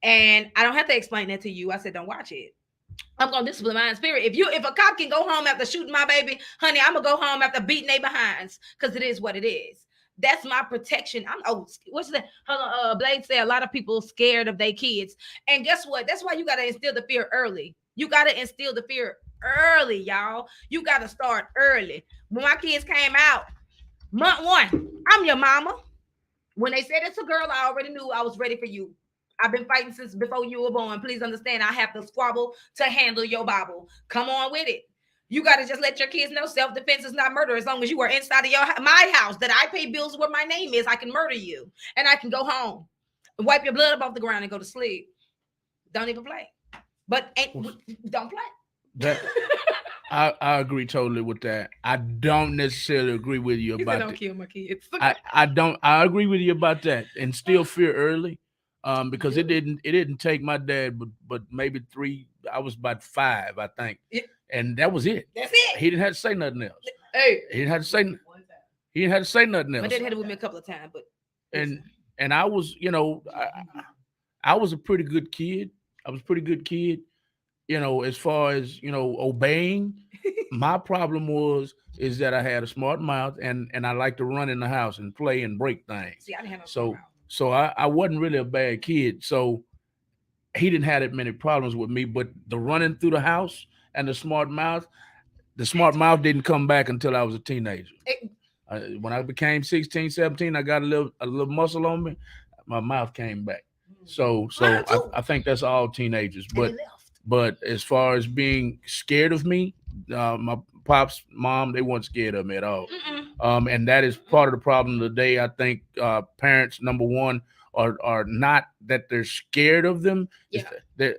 [SPEAKER 3] and I don't have to explain that to you. I said don't watch it. I'm gonna discipline my spirit. If a cop can go home after shooting my baby, honey, I'm gonna go home after beating their behinds because it is what it is. That's my protection. What's that? Blade said a lot of people scared of their kids. And guess what? That's why you got to instill the fear early. You got to instill the fear early, y'all. You got to start early. When my kids came out, month 1, I'm your mama. When they said it's a girl, I already knew I was ready for you. I've been fighting since before you were born. Please understand, I have to squabble to handle your Bible. Come on with it. You got to just let your kids know self-defense is not murder. As long as you are inside of my house that I pay bills where my name is, I can murder you. And I can go home and wipe your blood up off the ground and go to sleep. Don't even play. But don't play.
[SPEAKER 2] I agree totally with that. I don't necessarily agree with you about that.
[SPEAKER 3] Don't kill my kids.
[SPEAKER 2] I agree with you about that. And still fear early. Because it didn't take my dad but maybe 3. I was about 5, I think. And that was it.
[SPEAKER 3] That's it.
[SPEAKER 2] He didn't have to say nothing else.
[SPEAKER 3] Hey.
[SPEAKER 2] He didn't have to say nothing else.
[SPEAKER 3] My dad had it with me a couple of times, but
[SPEAKER 2] and I was, I was a pretty good kid. I was a pretty good kid, as far as, obeying. My problem is that I had a smart mouth and I like to run in the house and play and break things.
[SPEAKER 3] See, I didn't have no smart mouth.
[SPEAKER 2] So I wasn't really a bad kid. So he didn't have that many problems with me, but the running through the house and the smart mouth didn't come back until I was a teenager. When I became 16, 17, I got a little muscle on me. My mouth came back. So I think that's all teenagers. But as far as being scared of me, my pops, mom, they weren't scared of me at all. And that is part of the problem today. I think parents, number one, are not that they're scared of them. Yeah.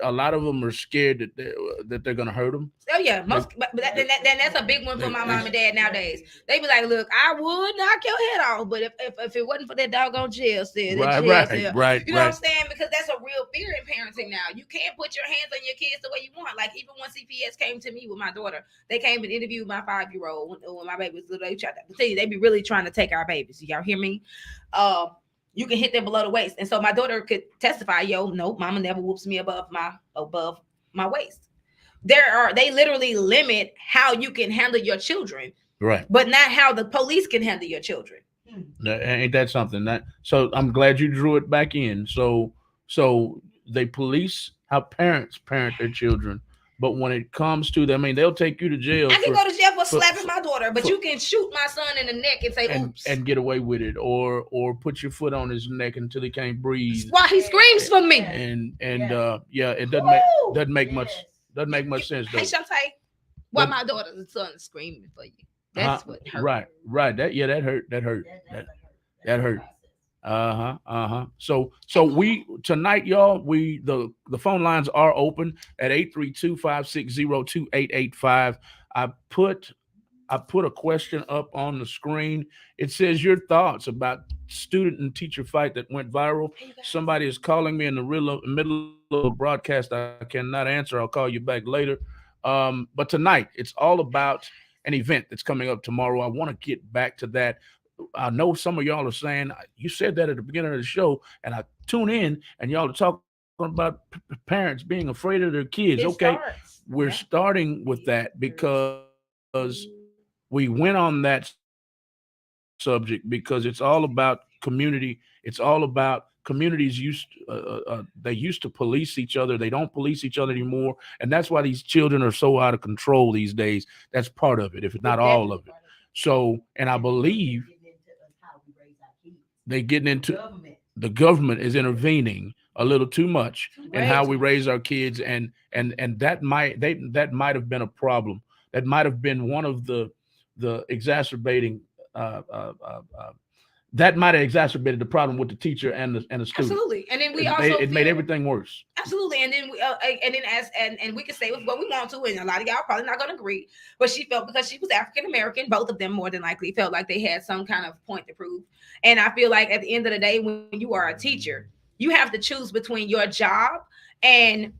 [SPEAKER 2] A lot of them are scared that they're going to hurt them.
[SPEAKER 3] Oh yeah, but that's a big one for my mom and dad nowadays. They be like, "Look, I would knock your head off, but if it wasn't for that doggone jail cell, you know what I'm saying? Because that's a real fear in parenting now. You can't put your hands on your kids the way you want. Like even when CPS came to me with my daughter, they came and interviewed my 5-year-old when my baby was little. They tried to tell you they be really trying to take our babies. Y'all hear me? You can hit them below the waist. And so my daughter could testify, no, mama never whoops me above my waist. They literally limit how you can handle your children.
[SPEAKER 2] Right.
[SPEAKER 3] But not how the police can handle your children.
[SPEAKER 2] Ain't that something? So I'm glad you drew it back in. So they police how parents parent their children. But when it comes to them, they'll take you to jail.
[SPEAKER 3] I can go to jail for slapping my daughter, but you can shoot my son in the neck and say oops
[SPEAKER 2] and get away with it, or put your foot on his neck until he can't breathe
[SPEAKER 3] while he screams for me.
[SPEAKER 2] And it doesn't make much sense though.
[SPEAKER 3] Hey Shantae, why my daughter's son is screaming for you? That's what hurt.
[SPEAKER 2] Right. That hurt. So we tonight, y'all, the phone lines are open at 832-560-2885. I put a question up on the screen. It says your thoughts about student and teacher fight that went viral. Somebody is calling me in the middle of a broadcast. I cannot answer. I'll call you back later. But tonight, it's all about an event that's coming up tomorrow. I want to get back to that. I know some of y'all are saying, you said that at the beginning of the show, and I tune in and y'all are talking about parents being afraid of their kids. We're starting with that because we went on that subject because it's all about community. It's all about communities they used to police each other. They don't police each other anymore. And that's why these children are so out of control these days. That's part of it, if not all of it. So, and I believe they're getting into the government is intervening a little too much in how we raise our kids. And that might have been a problem. That might have been one of the exacerbating that might have exacerbated the problem with the teacher and the student.
[SPEAKER 3] Absolutely, and then
[SPEAKER 2] it made everything worse.
[SPEAKER 3] Absolutely, and then we can say what we want to, and a lot of y'all are probably not going to agree, but she felt because she was African American, both of them more than likely felt like they had some kind of point to prove. And I feel like at the end of the day, when you are a teacher, you have to choose between your job and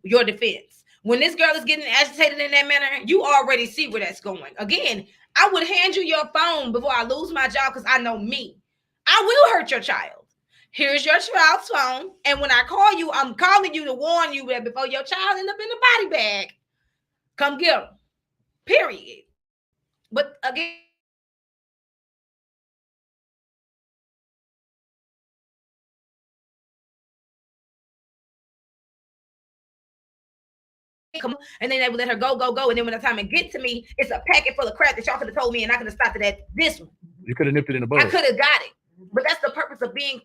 [SPEAKER 3] your defense. When this girl is getting agitated in that manner, you already see where that's going. Again, I would hand you your phone before I lose my job because I know me. I will hurt your child. Here's your child's phone. And when I call you, I'm calling you to warn you that before your child ends up in the body bag, come get them. Period. But again, and then they would let her go. And then when the time it gets to me, it's a packet full of crap that y'all could have told me, and I could have stopped it at this one.
[SPEAKER 2] You could have nipped it in the bud.
[SPEAKER 3] I could have got it. But that's the purpose of being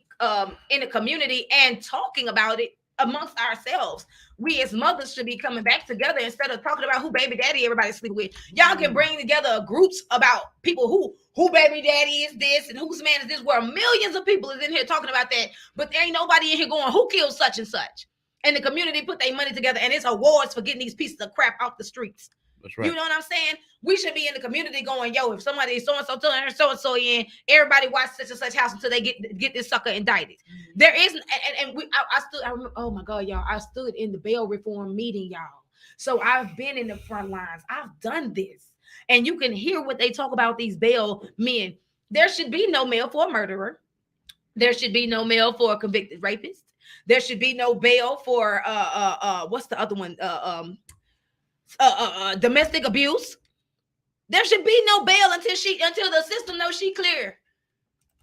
[SPEAKER 3] in a community and talking about it amongst ourselves. We as mothers should be coming back together instead of talking about who baby daddy everybody sleep with. Y'all can bring together groups about people who baby daddy is this and whose man is this, where millions of people is in here talking about that, but there ain't nobody in here going, who killed such and such? And the community put their money together, and it's awards for getting these pieces of crap off the streets.
[SPEAKER 2] That's right.
[SPEAKER 3] You know what I'm saying? We should be in the community going, yo, if somebody is so-and-so telling her so-and-so in, everybody watch such and such house until they get this sucker indicted. There isn't, and I remember, oh my God, y'all, I stood in the bail reform meeting, y'all. So I've been in the front lines. I've done this. And you can hear what they talk about these bail men. There should be no bail for a murderer. There should be no bail for a convicted rapist. There should be no bail for what's the other one? Domestic abuse. There should be no bail until the system knows she clear.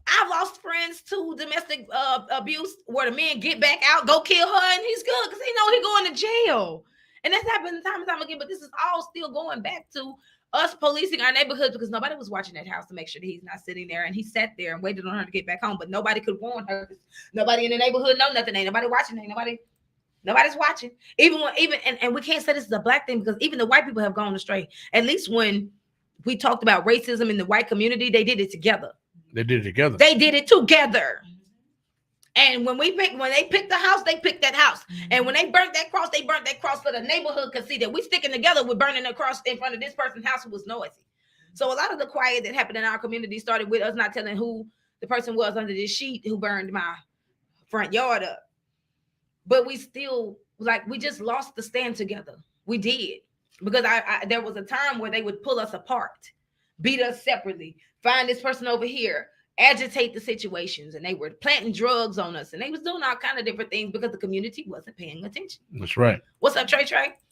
[SPEAKER 3] I've lost friends to domestic abuse where the men get back out, go kill her, and he's good because he know he going to jail. And that's happened time and time again. But this is all still going back to us policing our neighborhoods because nobody was watching that house to make sure that he's not sitting there. And he sat there and waited on her to get back home, but nobody could warn her. Nobody in the neighborhood know nothing. Ain't nobody watching. Nobody's watching. Even we can't say this is a black thing because even the white people have gone astray. At least when we talked about racism in the white community, they did it together. They did it together. And when they picked the house, they picked that house. And when they burnt that cross so the neighborhood could see that we sticking together with burning the cross in front of this person's house who was noisy. So a lot of the quiet that happened in our community started with us not telling who the person was under this sheet who burned my front yard up. But we still, we just lost the stand together. We did. Because there was a time where they would pull us apart, beat us separately, find this person over here, agitate the situations, and they were planting drugs on us, and they was doing all kind of different things because the community wasn't paying attention.
[SPEAKER 2] That's right.
[SPEAKER 3] What's up, Trey?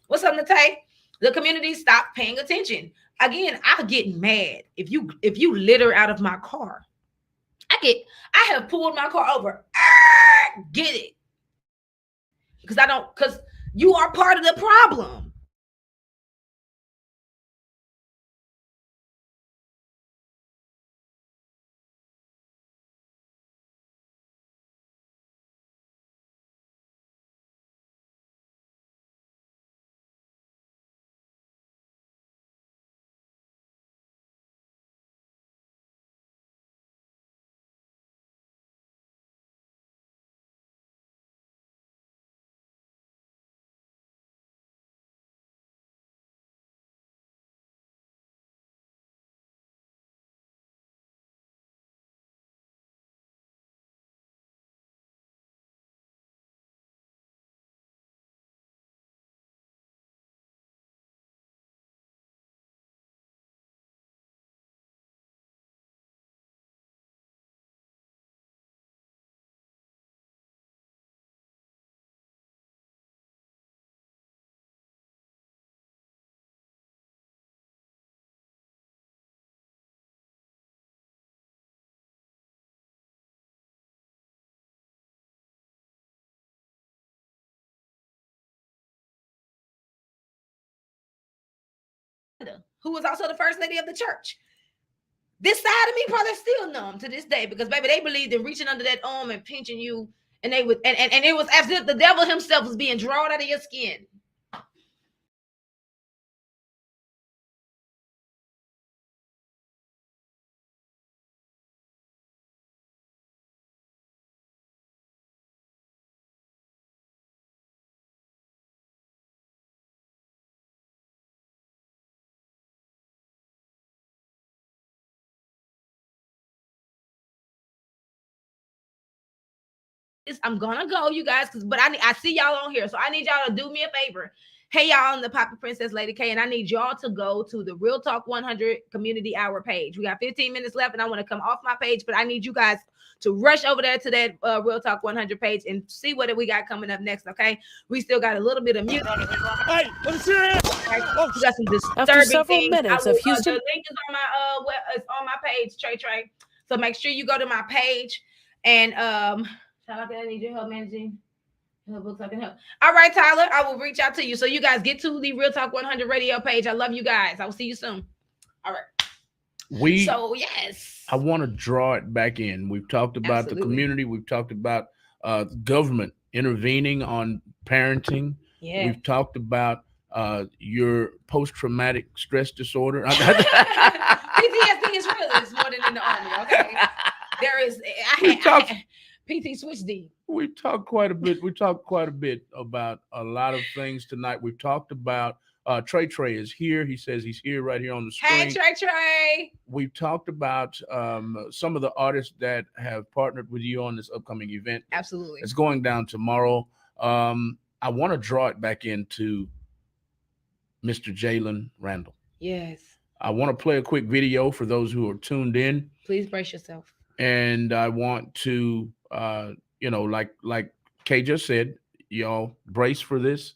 [SPEAKER 3] What's up, Natay? The community stopped paying attention. Again, I get mad if you litter out of my car. I have pulled my car over. Get it. Because you are part of the problem. who was also the first lady of the church. This side of me probably still numb to this day because, baby, they believed in reaching under that arm and pinching you, and they would, and it was as if the devil himself was being drawn out of your skin. I'm gonna go, you guys, but I see y'all on here, so I need y'all to do me a favor. Hey, y'all, I'm the Poppy Princess Lady K, and I need y'all to go to the Real Talk 100 Community Hour page. We got 15 minutes left, and I want to come off my page, but I need you guys to rush over there to that Real Talk 100 page and see what we got coming up next, okay? We still got a little bit of music.
[SPEAKER 8] Hey, let me see it.
[SPEAKER 3] We got some disturbing
[SPEAKER 4] After several
[SPEAKER 3] things.
[SPEAKER 4] minutes of Houston,
[SPEAKER 3] the link is on my it's on my page, Trey. So make sure you go to my page and shout out to I need your help managing. Books I can help. All right, Tyler, I will reach out to you. So you guys get to the Real Talk 100 radio page. I love you guys. I will see you soon. All right. Yes.
[SPEAKER 2] I want to draw it back in. We've talked about the community. We've talked about government intervening on parenting.
[SPEAKER 3] Yeah.
[SPEAKER 2] We've talked about your post-traumatic stress disorder.
[SPEAKER 3] PTSD is real. It's more than in the army, okay? There is PT Switch D.
[SPEAKER 2] We talked quite a bit. We talked quite a bit about a lot of things tonight. We've talked about Trey is here. He says he's here right here on the screen.
[SPEAKER 3] Hey, Trey.
[SPEAKER 2] We've talked about some of the artists that have partnered with you on this upcoming event.
[SPEAKER 3] Absolutely.
[SPEAKER 2] It's going down tomorrow. I want to draw it back into Mr. Jalen Randall.
[SPEAKER 3] Yes.
[SPEAKER 2] I want to play a quick video for those who are tuned in.
[SPEAKER 3] Please brace yourself.
[SPEAKER 2] And I want to like Kay just said, y'all brace for this.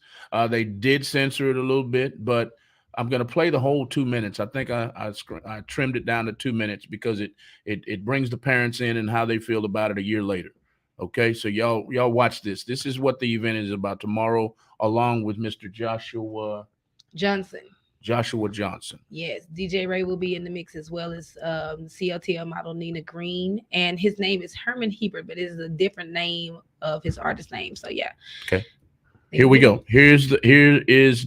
[SPEAKER 2] They did censor it a little bit, but I'm going to play the whole 2 minutes. I think I trimmed it down to 2 minutes because it brings the parents in and how they feel about it a year later. Okay, so y'all watch this. This is what the event is about tomorrow, along with Mr. Joshua Johnson.
[SPEAKER 3] Yes, DJ Ray will be in the mix as well as CLTL model Nina Green, and his name is Herman Hebert, but it is a different name of his artist name. So yeah.
[SPEAKER 2] Okay. Here we go. Here is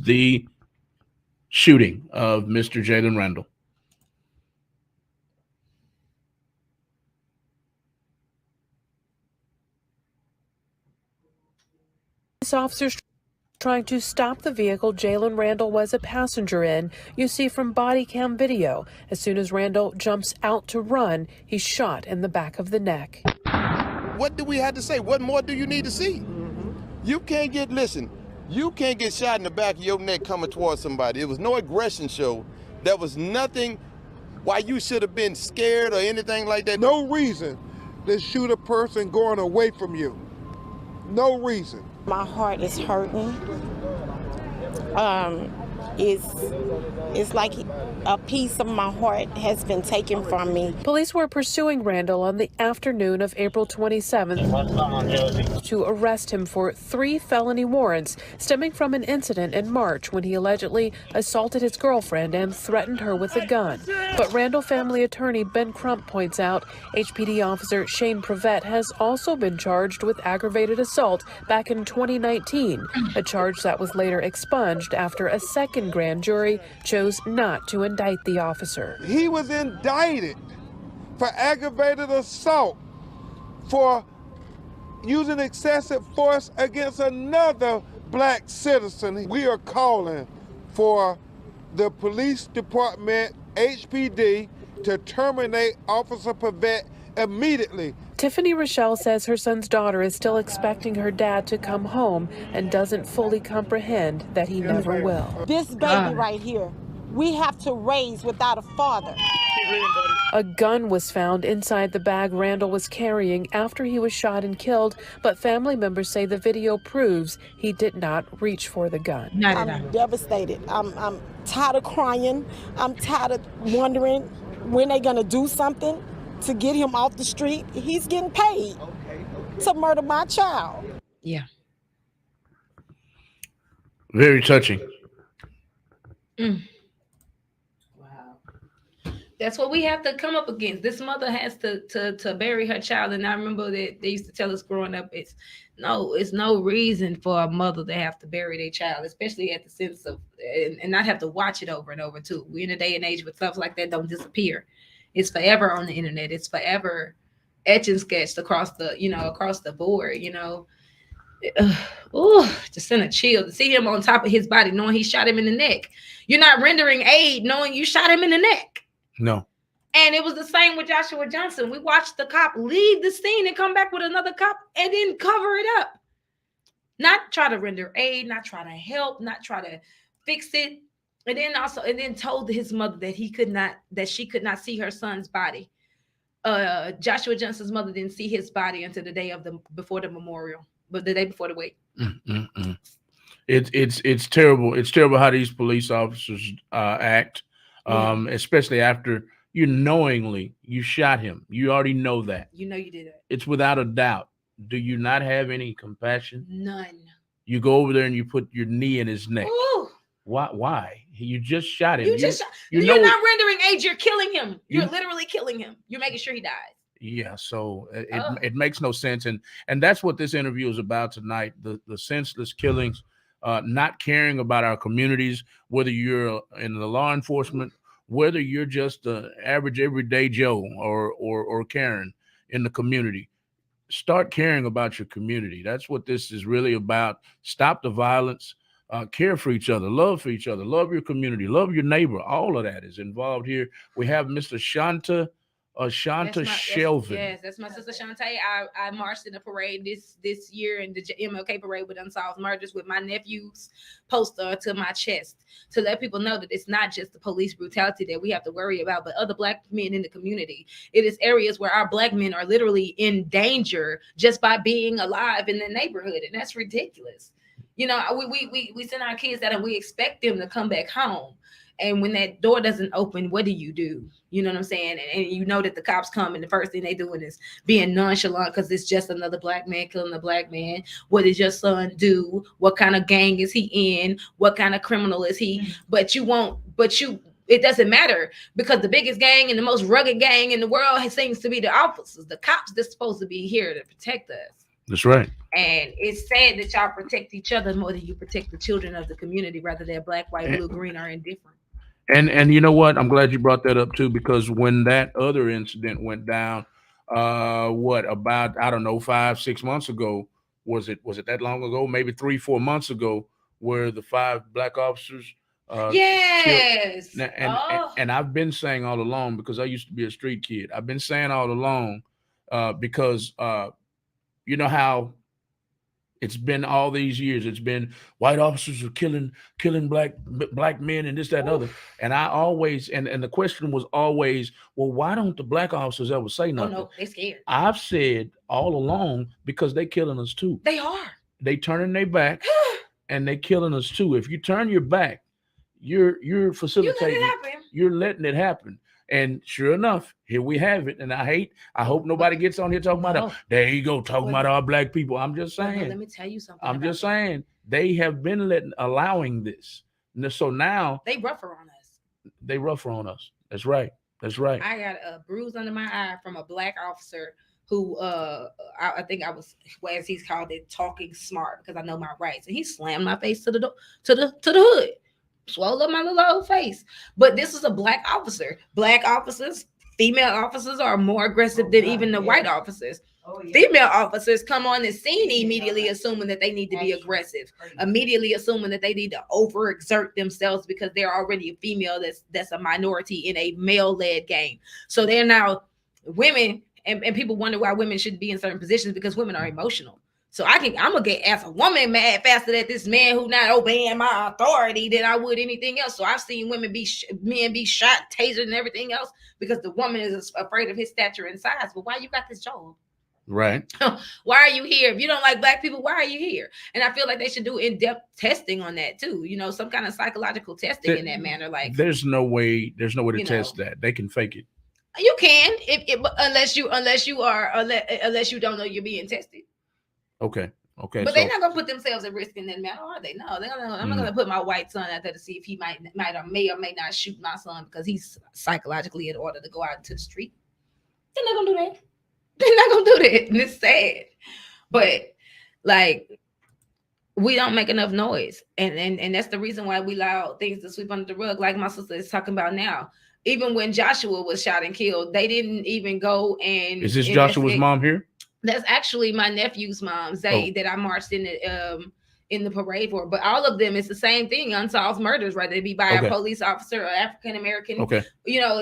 [SPEAKER 2] the shooting of Mr. Jalen Randall.
[SPEAKER 9] Officers trying to stop the vehicle Jalen Randall was a passenger in. You see from body cam video, as soon as Randall jumps out to run, he's shot in the back of the neck.
[SPEAKER 10] What do we have to say? What more do you need to see? You can't get shot in the back of your neck coming towards somebody. It was no aggression show. There was nothing why you should have been scared or anything like that.
[SPEAKER 11] No reason to shoot a person going away from you. No reason.
[SPEAKER 12] My heart is hurting. It's like a piece of my heart has been taken from me.
[SPEAKER 9] Police were pursuing Randall on the afternoon of April 27th to arrest him for 3 felony warrants stemming from an incident in March when he allegedly assaulted his girlfriend and threatened her with a gun. But Randall family attorney Ben Crump points out HPD officer Shane Prevette has also been charged with aggravated assault back in 2019, a charge that was later expunged after a second grand jury chose not to indict the officer.
[SPEAKER 11] He was indicted for aggravated assault for using excessive force against another black citizen. We are calling for the police department, HPD, to terminate Officer Prevette immediately.
[SPEAKER 9] Tiffany Rochelle says her son's daughter is still expecting her dad to come home and doesn't fully comprehend that he never will.
[SPEAKER 12] This baby right here, we have to raise without a father.
[SPEAKER 9] A gun was found inside the bag Randall was carrying after he was shot and killed, but family members say the video proves he did not reach for the gun.
[SPEAKER 12] I'm devastated. I'm tired of crying. I'm tired of wondering when they're gonna do something to get him off the street. He's getting paid to murder my child.
[SPEAKER 3] Yeah.
[SPEAKER 2] Very touching.
[SPEAKER 3] That's what we have to come up against. This mother has to bury her child. And I remember that they used to tell us growing up, it's no reason for a mother to have to bury their child, especially at the sense of and not have to watch it over and over too. We're in a day and age where stuff like that don't disappear. It's forever on the internet. It's forever etched and sketched across the board, just send a chill to see him on top of his body, knowing he shot him in the neck. You're not rendering aid knowing you shot him in the neck.
[SPEAKER 2] No.
[SPEAKER 3] And it was the same with Joshua Johnson. We watched the cop leave the scene and come back with another cop and then cover it up. Not try to render aid, not try to help, not try to fix it. And then told his mother that she could not see her son's body. Joshua Johnson's mother didn't see his body until the day before the memorial, but the day before the wake.
[SPEAKER 2] It's terrible. It's terrible how these police officers act. Especially after you shot him. You already know that.
[SPEAKER 3] You know you did it.
[SPEAKER 2] It's without a doubt. Do you not have any compassion?
[SPEAKER 3] None.
[SPEAKER 2] You go over there and you put your knee in his neck.
[SPEAKER 3] Ooh.
[SPEAKER 2] Why? You just shot him.
[SPEAKER 3] You're not rendering aid. You're killing him. You're literally killing him. You're making sure he dies.
[SPEAKER 2] Yeah, so it makes no sense. And that's what this interview is about tonight, the senseless killings. Not caring about our communities, whether you're in the law enforcement, whether you're just the average everyday Joe or Karen in the community. Start caring about your community. That's what this is really about. Stop the violence, care for each other, love your community, love your neighbor. All of that is involved here. We have Mr. Shanta Shelvin.
[SPEAKER 3] Yes, that's my sister Shantae. I marched in a parade this year in the MLK parade with Unsolved Murders with my nephew's poster to my chest to let people know that it's not just the police brutality that we have to worry about, but other Black men in the community. It is areas where our Black men are literally in danger just by being alive in the neighborhood, and that's ridiculous. We send our kids out and we expect them to come back home. And when that door doesn't open, what do? You know what I'm saying? And you know that the cops come and the first thing they doing is being nonchalant because it's just another Black man killing a Black man. What did your son do? What kind of gang is he in? What kind of criminal is he? It doesn't matter because the biggest gang and the most rugged gang in the world seems to be the officers, the cops that's supposed to be here to protect us.
[SPEAKER 2] That's right.
[SPEAKER 3] And it's sad that y'all protect each other more than you protect the children of the community, whether they're Black, white, blue, green, or indifferent.
[SPEAKER 2] And you know what? I'm glad you brought that up too, because when that other incident went down, about 5-6 months ago, was it that long ago? Maybe 3-4 months ago, where the 5 Black officers.
[SPEAKER 3] Yes.
[SPEAKER 2] Killed. And I've been saying all along, because I used to be a street kid. I've been saying all along because you know how it's been all these years. It's been white officers are killing black men and this, that, and other. And I always, and the question was always, well, why don't the Black officers ever say nothing?
[SPEAKER 3] Oh, no, they're scared.
[SPEAKER 2] I've said all along, because they killing us too.
[SPEAKER 3] They are.
[SPEAKER 2] They turning their back and they killing us too. If you turn your back, you're facilitating. You're letting it happen. And sure enough, here we have it. And I hope nobody gets on here talking about it. There you go, talking about our Black people. I'm just saying.
[SPEAKER 3] Let me tell you something.
[SPEAKER 2] I'm just saying they have been allowing this. So now
[SPEAKER 3] they rougher on us.
[SPEAKER 2] That's right.
[SPEAKER 3] I got a bruise under my eye from a Black officer who I think I was, as he's called it, talking smart because I know my rights. And he slammed my face to the hood. Swallowed up my little old face. But this is a Black officer. Black officers, female officers are more aggressive than even the white officers. Female officers come on the scene immediately assuming that they need to be aggressive, immediately assuming that they need to overexert themselves because they're already a female that's a minority in a male-led game. So they're now women, and people wonder why women shouldn't be in certain positions because women are emotional. So I'm gonna get as a woman mad faster at this man who not obeying my authority than I would anything else. So I've seen men be shot, tasered, and everything else because the woman is afraid of his stature and size. But why you got this job?
[SPEAKER 2] Right.
[SPEAKER 3] Why are you here? If you don't like Black people, why are you here? And I feel like they should do in-depth testing on that too. Some kind of psychological testing in that manner. Like
[SPEAKER 2] there's no way to test that. They can fake it.
[SPEAKER 3] You can, unless you don't know you're being tested.
[SPEAKER 2] Okay. Okay,
[SPEAKER 3] but they're not gonna put themselves at risk in that matter, are they? No, I'm not gonna put my white son out there to see if he may or may not shoot my son because he's psychologically in order to go out into the street. They're not gonna do that. They're not gonna do that, and it's sad. But like, we don't make enough noise, and that's the reason why we allow things to sweep under the rug, like my sister is talking about now. Even when Joshua was shot and killed, they didn't even go and.
[SPEAKER 2] Is this Joshua's mom here?
[SPEAKER 3] That's actually my nephew's mom, Zay, that I marched in the parade for. But all of them, it's the same thing: unsolved murders, whether it be by a police officer or African American.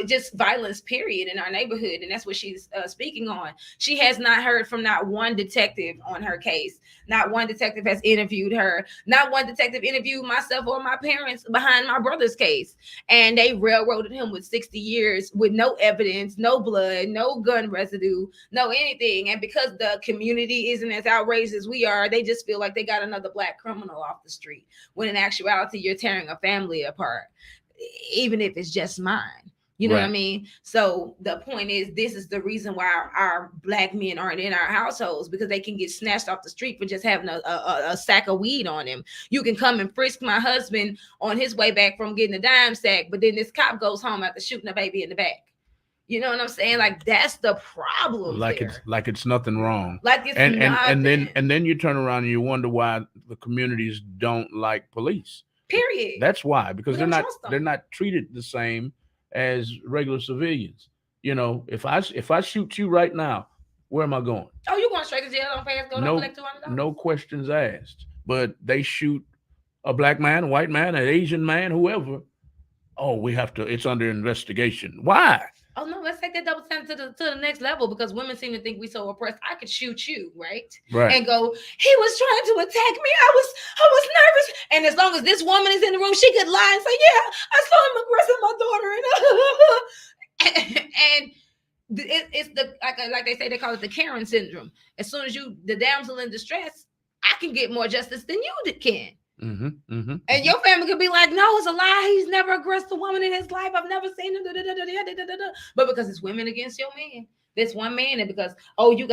[SPEAKER 3] Just violence, period, in our neighborhood, and that's what she's speaking on. She has not heard from not one detective on her case. Not one detective has interviewed her. Not one detective interviewed myself or my parents behind my brother's case, and they railroaded him with 60 years with no evidence, no blood, no gun residue, no anything. And because the community isn't as outraged as we are, they just feel like they got another black criminal off the street, when in actuality you're tearing a family apart, even if it's just mine. You know what I mean? So the point is, this is the reason why our black men aren't in our households, because they can get snatched off the street for just having a sack of weed on him. You can come and frisk my husband on his way back from getting a dime sack, but then this cop goes home after shooting a baby in the back. You know what I'm saying? Like, that's the problem.
[SPEAKER 2] Like it's nothing wrong.
[SPEAKER 3] Like it's
[SPEAKER 2] nothing. And then you turn around and you wonder why the communities don't like police.
[SPEAKER 3] Period.
[SPEAKER 2] That's why, because they're not treated the same as regular civilians. You know, if I shoot you right now, where am I going?
[SPEAKER 3] Oh, you're going straight to jail on fast, go to collect $200?
[SPEAKER 2] No questions asked. But they shoot a black man, a white man, an Asian man, whoever. Oh, it's under investigation. Why?
[SPEAKER 3] Oh no, let's take that double standard to the next level, because women seem to think we so oppressed. I could shoot you, right? And go, he was trying to attack me. I was nervous. And as long as this woman is in the room, she could lie and say, yeah, I saw him aggressing my daughter. And it's the like they say, they call it the Karen syndrome. As soon as the damsel in distress, I can get more justice than you can. And your family could be like, no, it's a lie. He's never aggressed a woman in his life. I've never seen him. But because it's women against your man, this one man, and because you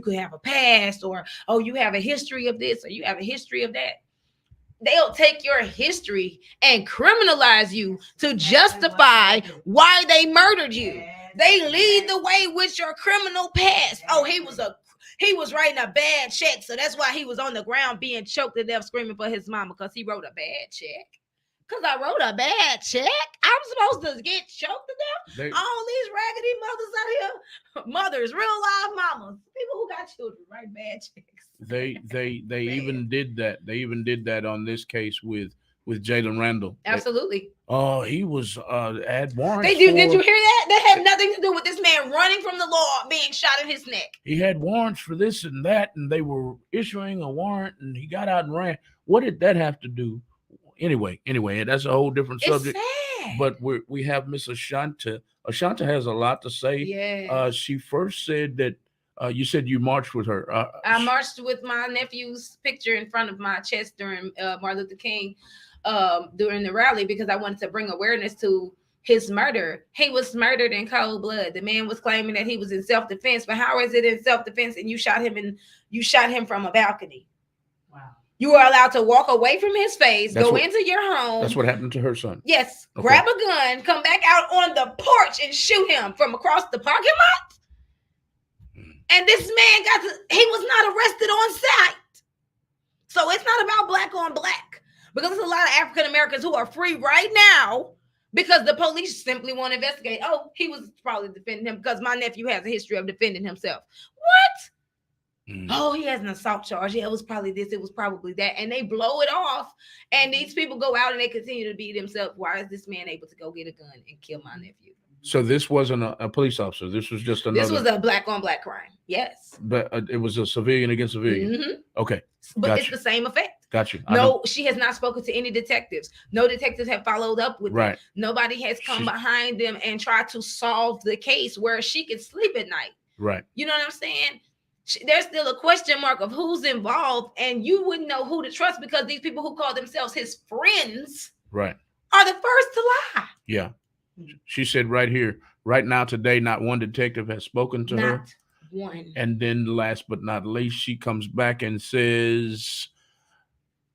[SPEAKER 3] could have a past, or you have a history of this, or you have a history of that. They'll take your history and criminalize you to justify why they murdered you. They lead the way with your criminal past. Oh, he was writing a bad check, so that's why he was on the ground being choked to death, screaming for his mama, because he wrote a bad check. Because I wrote a bad check? I'm supposed to get choked to death? All these raggedy mothers out here, mothers, real live mamas, people who got children write bad checks.
[SPEAKER 2] They even did that. They even did that on this case with Jalen Randall.
[SPEAKER 3] Absolutely.
[SPEAKER 2] He was had warrants.
[SPEAKER 3] Did you hear that? That had nothing to do with this man running from the law, being shot in his neck.
[SPEAKER 2] He had warrants for this and that, and they were issuing a warrant, and he got out and ran. What did that have to do? Anyway, that's a whole different subject.
[SPEAKER 3] Sad.
[SPEAKER 2] But we have Miss Ashanta. Ashanta has a lot to say.
[SPEAKER 3] Yeah.
[SPEAKER 2] She first said that you said you marched with her.
[SPEAKER 3] I marched with my nephew's picture in front of my chest during Martin Luther King during the rally, because I wanted to bring awareness to his murder. He was murdered in cold blood. The man was claiming that he was in self-defense, but how is it in self-defense and you shot him from a balcony? Wow. You are allowed to walk away from his face, into your home.
[SPEAKER 2] That's what happened to her son.
[SPEAKER 3] Yes. Okay. Grab a gun, come back out on the porch and shoot him from across the parking lot. And this man he was not arrested on sight. So it's not about black on black, because there's a lot of African Americans who are free right now because the police simply want to investigate. Oh, he was probably defending him because my nephew has a history of defending himself. What? Oh, he has an assault charge. Yeah, it was probably this. It was probably that. And they blow it off. And these people go out and they continue to be themselves. Why is this man able to go get a gun and kill my nephew?
[SPEAKER 2] So this wasn't a police officer. This was just another.
[SPEAKER 3] This was a black on black crime. Yes.
[SPEAKER 2] But it was a civilian against civilian.
[SPEAKER 3] Mm-hmm.
[SPEAKER 2] Okay.
[SPEAKER 3] But it's the same effect.
[SPEAKER 2] Got you.
[SPEAKER 3] No, she has not spoken to any detectives. No detectives have followed up with them. Nobody has come behind them and tried to solve the case where she could sleep at night.
[SPEAKER 2] Right.
[SPEAKER 3] You know what I'm saying? There's still a question mark of who's involved, and you wouldn't know who to trust because these people who call themselves his friends are the first to lie.
[SPEAKER 2] Yeah. She said right here, right now, today, not one detective has spoken to her.
[SPEAKER 3] One.
[SPEAKER 2] And then last but not least, she comes back and says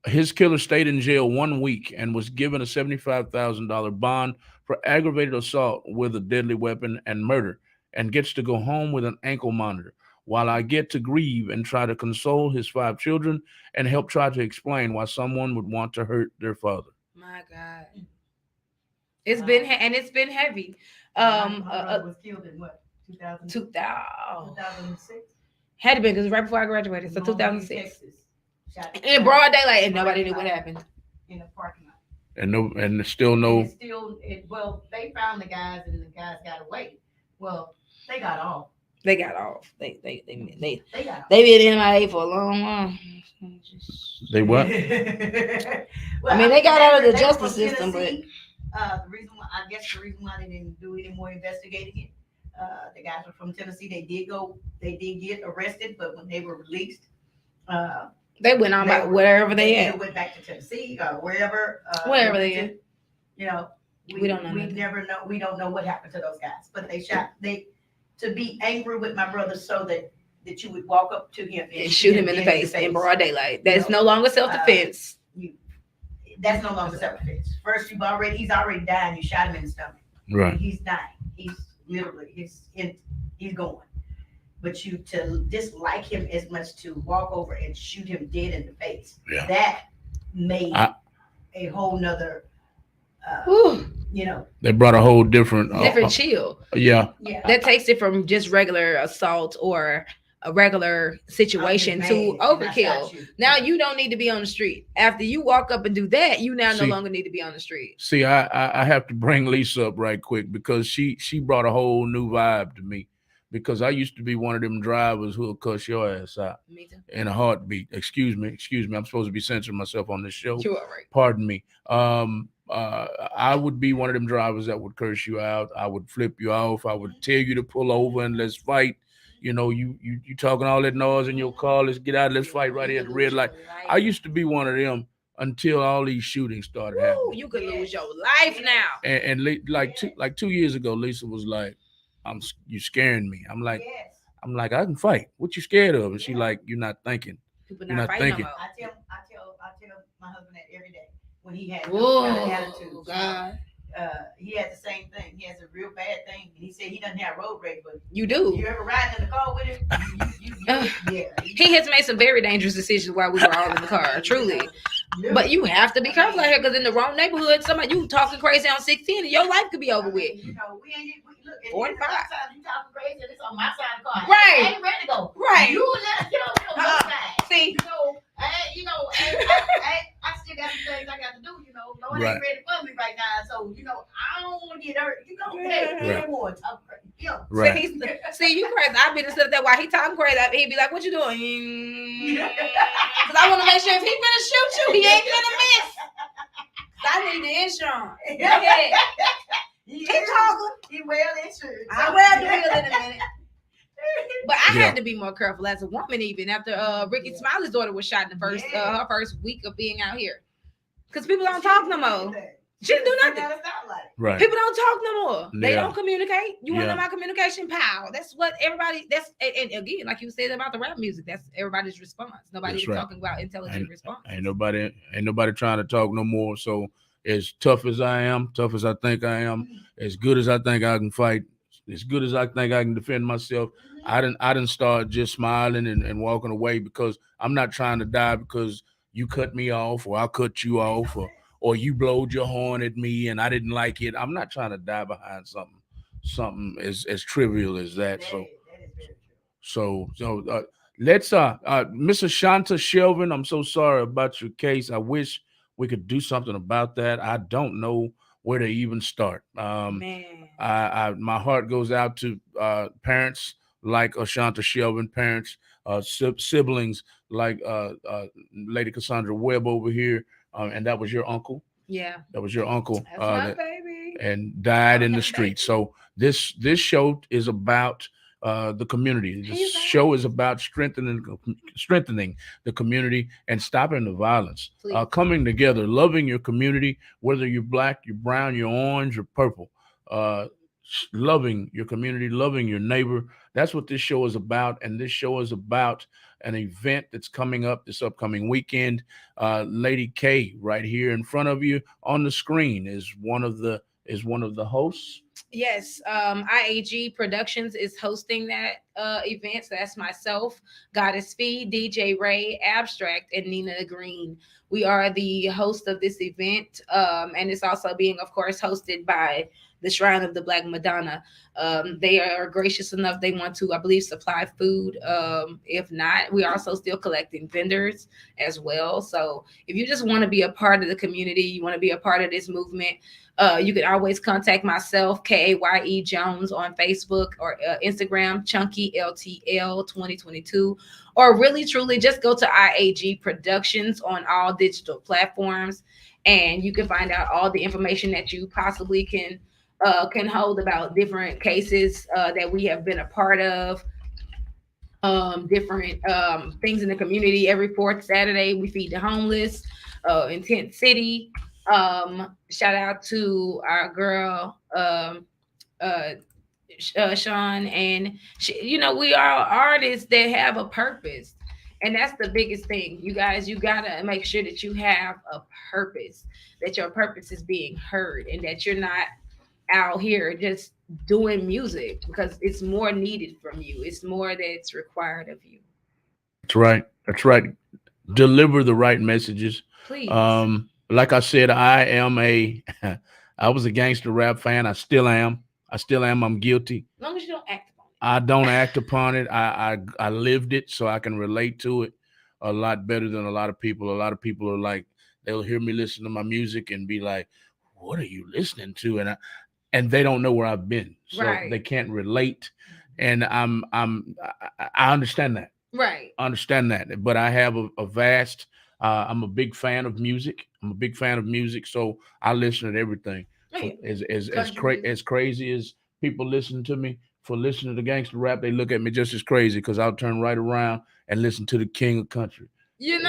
[SPEAKER 2] his killer stayed in jail 1 week and was given a $75,000 bond for aggravated assault with a deadly weapon and murder, and gets to go home with an ankle monitor, while I get to grieve and try to console his 5 children and help try to explain why someone would want to hurt their father.
[SPEAKER 3] My God. It's been heavy.
[SPEAKER 13] Was killed in what?
[SPEAKER 3] 2006.
[SPEAKER 13] 2006.
[SPEAKER 3] Had to be because right before I graduated, so 2006. In broad daylight, and nobody knew what happened.
[SPEAKER 13] In the parking lot.
[SPEAKER 2] And still no.
[SPEAKER 13] Well, they found the guys, and the guys got away. Well, they got off.
[SPEAKER 3] They got off. They
[SPEAKER 13] got off.
[SPEAKER 3] They been MIA for a long while.
[SPEAKER 2] They what?
[SPEAKER 3] Well, I mean, they got out of the justice system, but
[SPEAKER 13] the reason why they didn't do any more investigating it, the guys were from Tennessee. They did get arrested, but when they were released,
[SPEAKER 3] they went on about wherever they
[SPEAKER 13] went back to Tennessee or wherever
[SPEAKER 3] they at.
[SPEAKER 13] You know, we don't know. We don't know what happened to those guys, but to be angry with my brother so that you would walk up to him
[SPEAKER 3] and shoot him in the face in broad daylight. That's no longer self-defense.
[SPEAKER 13] That's no longer self-defense. First, he's already dying. You shot him in the stomach.
[SPEAKER 2] Right.
[SPEAKER 13] He's dying. He's literally he's going. But you to dislike him as much to walk over and shoot him dead in the face.
[SPEAKER 2] Yeah.
[SPEAKER 13] That made a whole nother. You know,
[SPEAKER 2] they brought a whole different
[SPEAKER 3] chill.
[SPEAKER 2] Yeah.
[SPEAKER 3] That takes it from just regular assault or a regular situation to overkill. Now you don't need to be on the street. After you walk up and do that, you now no longer need to be on the street.
[SPEAKER 2] See, I have to bring Lisa up right quick because she brought a whole new vibe to me. Because I used to be one of them drivers who'll cuss your ass out in a heartbeat. Excuse me. I'm supposed to be censoring myself on this show.
[SPEAKER 3] You're all right.
[SPEAKER 2] Pardon me. I would be one of them drivers that would curse you out. I would flip you off. I would tell you to pull over and let's fight. You know, you talking all that noise in your car. Let's get out. Let's fight right here at the red light. I used to be one of them until all these shootings started happening.
[SPEAKER 3] You could lose your life now.
[SPEAKER 2] And like 2 years ago, Lisa was like, you scaring me. I'm like, I can fight. What you scared of? And she like, you're not thinking.
[SPEAKER 3] People
[SPEAKER 2] you're not thinking.
[SPEAKER 13] I tell my husband that every day when he had kind of attitude. God. He had the same thing. He has a real bad thing. He said he doesn't have road rage, but
[SPEAKER 3] you do.
[SPEAKER 13] You ever ride in the car with him?
[SPEAKER 3] He has made some very dangerous decisions while we were all in the car, truly. But you have to be careful out here because in the wrong neighborhood, somebody you talking crazy on 16 and your life could be over with.
[SPEAKER 13] You know, we ain't look.
[SPEAKER 3] 45.
[SPEAKER 13] You talking crazy and it's on my side of the car.
[SPEAKER 3] Right.
[SPEAKER 13] I ain't ready to go.
[SPEAKER 3] Right.
[SPEAKER 13] You let us get on your side.
[SPEAKER 3] See.
[SPEAKER 13] I still got some things I got to do. You know, no one
[SPEAKER 2] Right.
[SPEAKER 13] ain't ready for me right now. So I don't want to get hurt. Hey, boy, talk crazy.
[SPEAKER 2] Right.
[SPEAKER 3] See, you crazy. I've been instead of that while he talking crazy, he'd be like, "What you doing?" Because I want to make sure if he finna shoot you, he ain't gonna miss. I need the insurance. Yeah.
[SPEAKER 13] Keep
[SPEAKER 3] talking.
[SPEAKER 13] He well insured.
[SPEAKER 3] I will do it in a minute. But I had to be more careful as a woman, even after Ricky Smiley's daughter was shot in the first her first week of being out here, because people don't talk no more. She didn't do nothing.
[SPEAKER 2] Right.
[SPEAKER 3] People don't talk no more. They
[SPEAKER 2] Yeah.
[SPEAKER 3] don't communicate. You want to
[SPEAKER 2] Yeah.
[SPEAKER 3] know my communication power? That's what everybody. And again, like you said about the rap music, that's everybody's response. Nobody
[SPEAKER 2] That's
[SPEAKER 3] is
[SPEAKER 2] right.
[SPEAKER 3] talking about intelligent response.
[SPEAKER 2] Ain't nobody trying to talk no more. So as tough as I am, tough as I think I am, as good as I think I can fight, as good as I think I can defend myself, I didn't start just smiling and walking away because I'm not trying to die because you cut me off or I cut you off or you blowed your horn at me and I didn't like it. I'm not trying to die behind something as trivial as that. So let's Miss Ashanta Shelvin, I'm so sorry about your case. I wish we could do something about that. I don't know where to even start. My heart goes out to parents like Ashanta Shelvin, parents, siblings like Lady Cassandra Webb over here, and that was your uncle.
[SPEAKER 3] Yeah,
[SPEAKER 2] that was your uncle.
[SPEAKER 3] That's my baby.
[SPEAKER 2] And died in the street. So this show is about the community. This show is about strengthening the community and stopping the violence. Coming together, loving your community, whether you're black, you're brown, you're orange, or purple. loving your community, loving your neighbor. That's what this show is about. And this show is about an event that's coming up this upcoming weekend. Lady K, right here in front of you on the screen, is one of the hosts.
[SPEAKER 3] Yes, IAG Productions is hosting that event. So that's myself, Goddess Fee, DJ Ray, Abstract, and Nina Green. We are the host of this event, and it's also being, of course, hosted by the Shrine of the Black Madonna. They are gracious enough. They want to, I believe, supply food. If not, we're also still collecting vendors as well. So if you just want to be a part of the community, you want to be a part of this movement, you can always contact myself, Kaye Jones, on Facebook or Instagram, Chunky LTL 2022, or really truly just go to IAG Productions on all digital platforms, and you can find out all the information that you possibly can hold about different cases that we have been a part of, different things in the community. Every fourth Saturday, we feed the homeless in Tent City. Shout out to our girl, Sean, and she, we are artists that have a purpose. And that's the biggest thing, you guys. You gotta make sure that you have a purpose, that your purpose is being heard, and that you're not out here just doing music, because it's more needed from you. It's more that's required of you.
[SPEAKER 2] That's right. That's right. Deliver the right messages.
[SPEAKER 3] Please.
[SPEAKER 2] Like I said, I was a gangster rap fan. I still am. I'm guilty.
[SPEAKER 3] As long as you don't act upon it.
[SPEAKER 2] I don't act upon it. I lived it, so I can relate to it a lot better than a lot of people. A lot of people are like, they'll hear me listen to my music and be like, what are you listening to? And they don't know where I've been, so they can't relate. And I understand that.
[SPEAKER 3] Right.
[SPEAKER 2] I understand that. But I have a vast. I'm a big fan of music. So I listen to everything. As crazy as people listen to me for listening to gangster rap, they look at me just as crazy, because I'll turn right around and listen to the king of country. In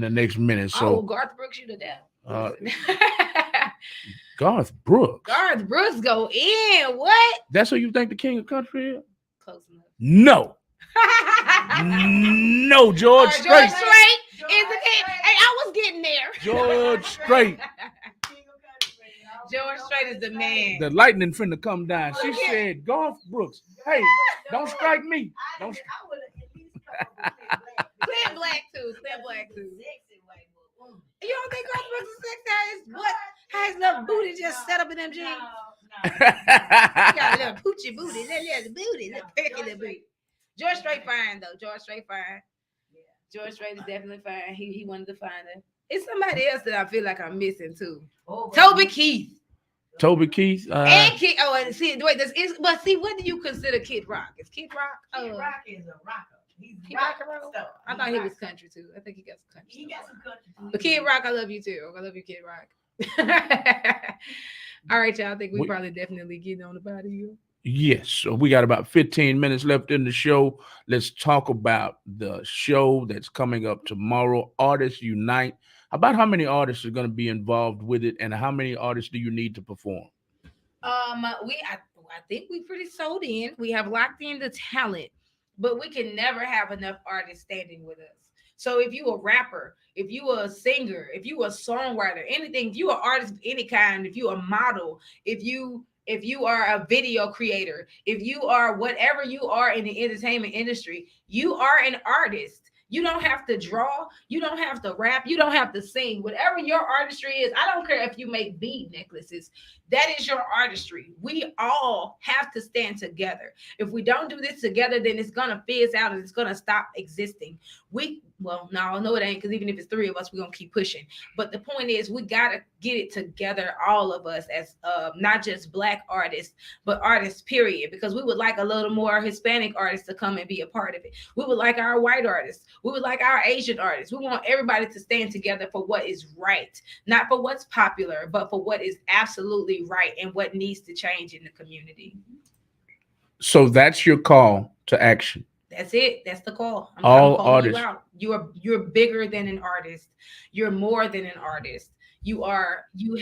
[SPEAKER 2] the next minute. So
[SPEAKER 3] Garth Brooks, you to death.
[SPEAKER 2] Garth Brooks.
[SPEAKER 3] Garth Brooks go in. What?
[SPEAKER 2] That's who you think the king of country is?
[SPEAKER 3] Close enough.
[SPEAKER 2] No. No, George Strait.
[SPEAKER 3] George Strait is the king. Hey, I was getting there.
[SPEAKER 2] George Strait.
[SPEAKER 3] George Strait is the man.
[SPEAKER 2] The lightning finna come down. She said, Garth Brooks, hey, don't strike me. Don't.
[SPEAKER 3] Clear black too. You don't think Garth Brooks is sexy? What? Has little booty just set up in them jeans? No. Got a little poochie booty. Little booty. Little perky little booty. George Strait fine though. George Strait is definitely fine. He wanted to find it. It's somebody else that I feel like I'm missing too. Toby Keith.
[SPEAKER 2] And Kid.
[SPEAKER 3] And see, wait. But see, what do you consider Kid Rock? Is Kid Rock?
[SPEAKER 13] Kid Rock is a rocker. He's
[SPEAKER 3] rock and roll. I thought he was country too. I think he got some country.
[SPEAKER 13] He got some country too.
[SPEAKER 3] But Kid Rock, I love you too. I love you, Kid Rock. All right, y'all. I think we probably definitely getting on about you.
[SPEAKER 2] Yes. So we got about 15 minutes left in the show. Let's talk about the show that's coming up tomorrow, Artists Unite. About how many artists are going to be involved with it, and how many artists do you need to perform?
[SPEAKER 3] I think we pretty sold in. We have locked in the talent, but we can never have enough artists standing with us. So if you a rapper, if you a singer, if you a songwriter, anything, if you an artist of any kind, if you a model, if you are a video creator, if you are whatever you are in the entertainment industry, you are an artist. You don't have to draw. You don't have to rap. You don't have to sing. Whatever your artistry is, I don't care if you make bead necklaces. That is your artistry. We all have to stand together. If we don't do this together, then it's going to fizz out and it's going to stop existing. No, it ain't, because even if it's three of us, we're going to keep pushing. But the point is, we got to get it together, all of us, as not just Black artists, but artists, period. Because we would like a little more Hispanic artists to come and be a part of it. We would like our white artists. We would like our Asian artists. We want everybody to stand together for what is right, not for what's popular, but for what is absolutely right and what needs to change in the community.
[SPEAKER 2] So that's your call to action.
[SPEAKER 3] That's it. That's the call.
[SPEAKER 2] All artists.
[SPEAKER 3] You're bigger than an artist. You're more than an artist. You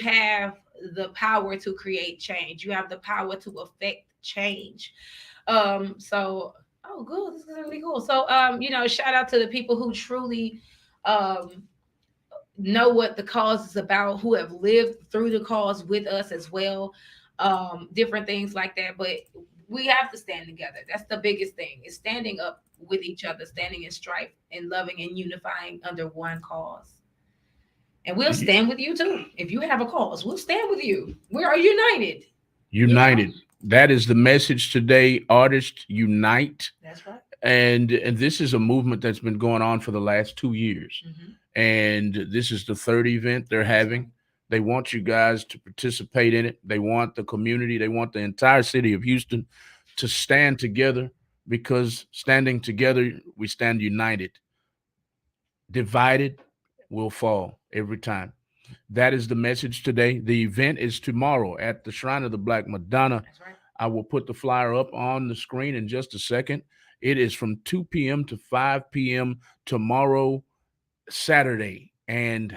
[SPEAKER 3] have the power to create change. You have the power to affect change. So oh, good. This is really cool. So shout out to the people who truly know what the cause is about, who have lived through the cause with us as well. Different things like that. But we have to stand together. That's the biggest thing, is standing up with each other, standing in strife and loving and unifying under one cause. And we'll stand with you too. If you have a cause, we'll stand with you. We are united.
[SPEAKER 2] United. That is the message today. Artists unite.
[SPEAKER 3] That's right.
[SPEAKER 2] And this is a movement that's been going on for the last 2 years. And this is the third event they're having. They want you guys to participate in it. They want the community, they want the entire city of Houston to stand together, because standing together, we stand united. Divided, will fall every time. That is the message today. The event is tomorrow at the Shrine of the Black Madonna.
[SPEAKER 3] That's right.
[SPEAKER 2] I will put the flyer up on the screen in just a second. It is from 2 p.m. to 5 p.m. tomorrow, Saturday. And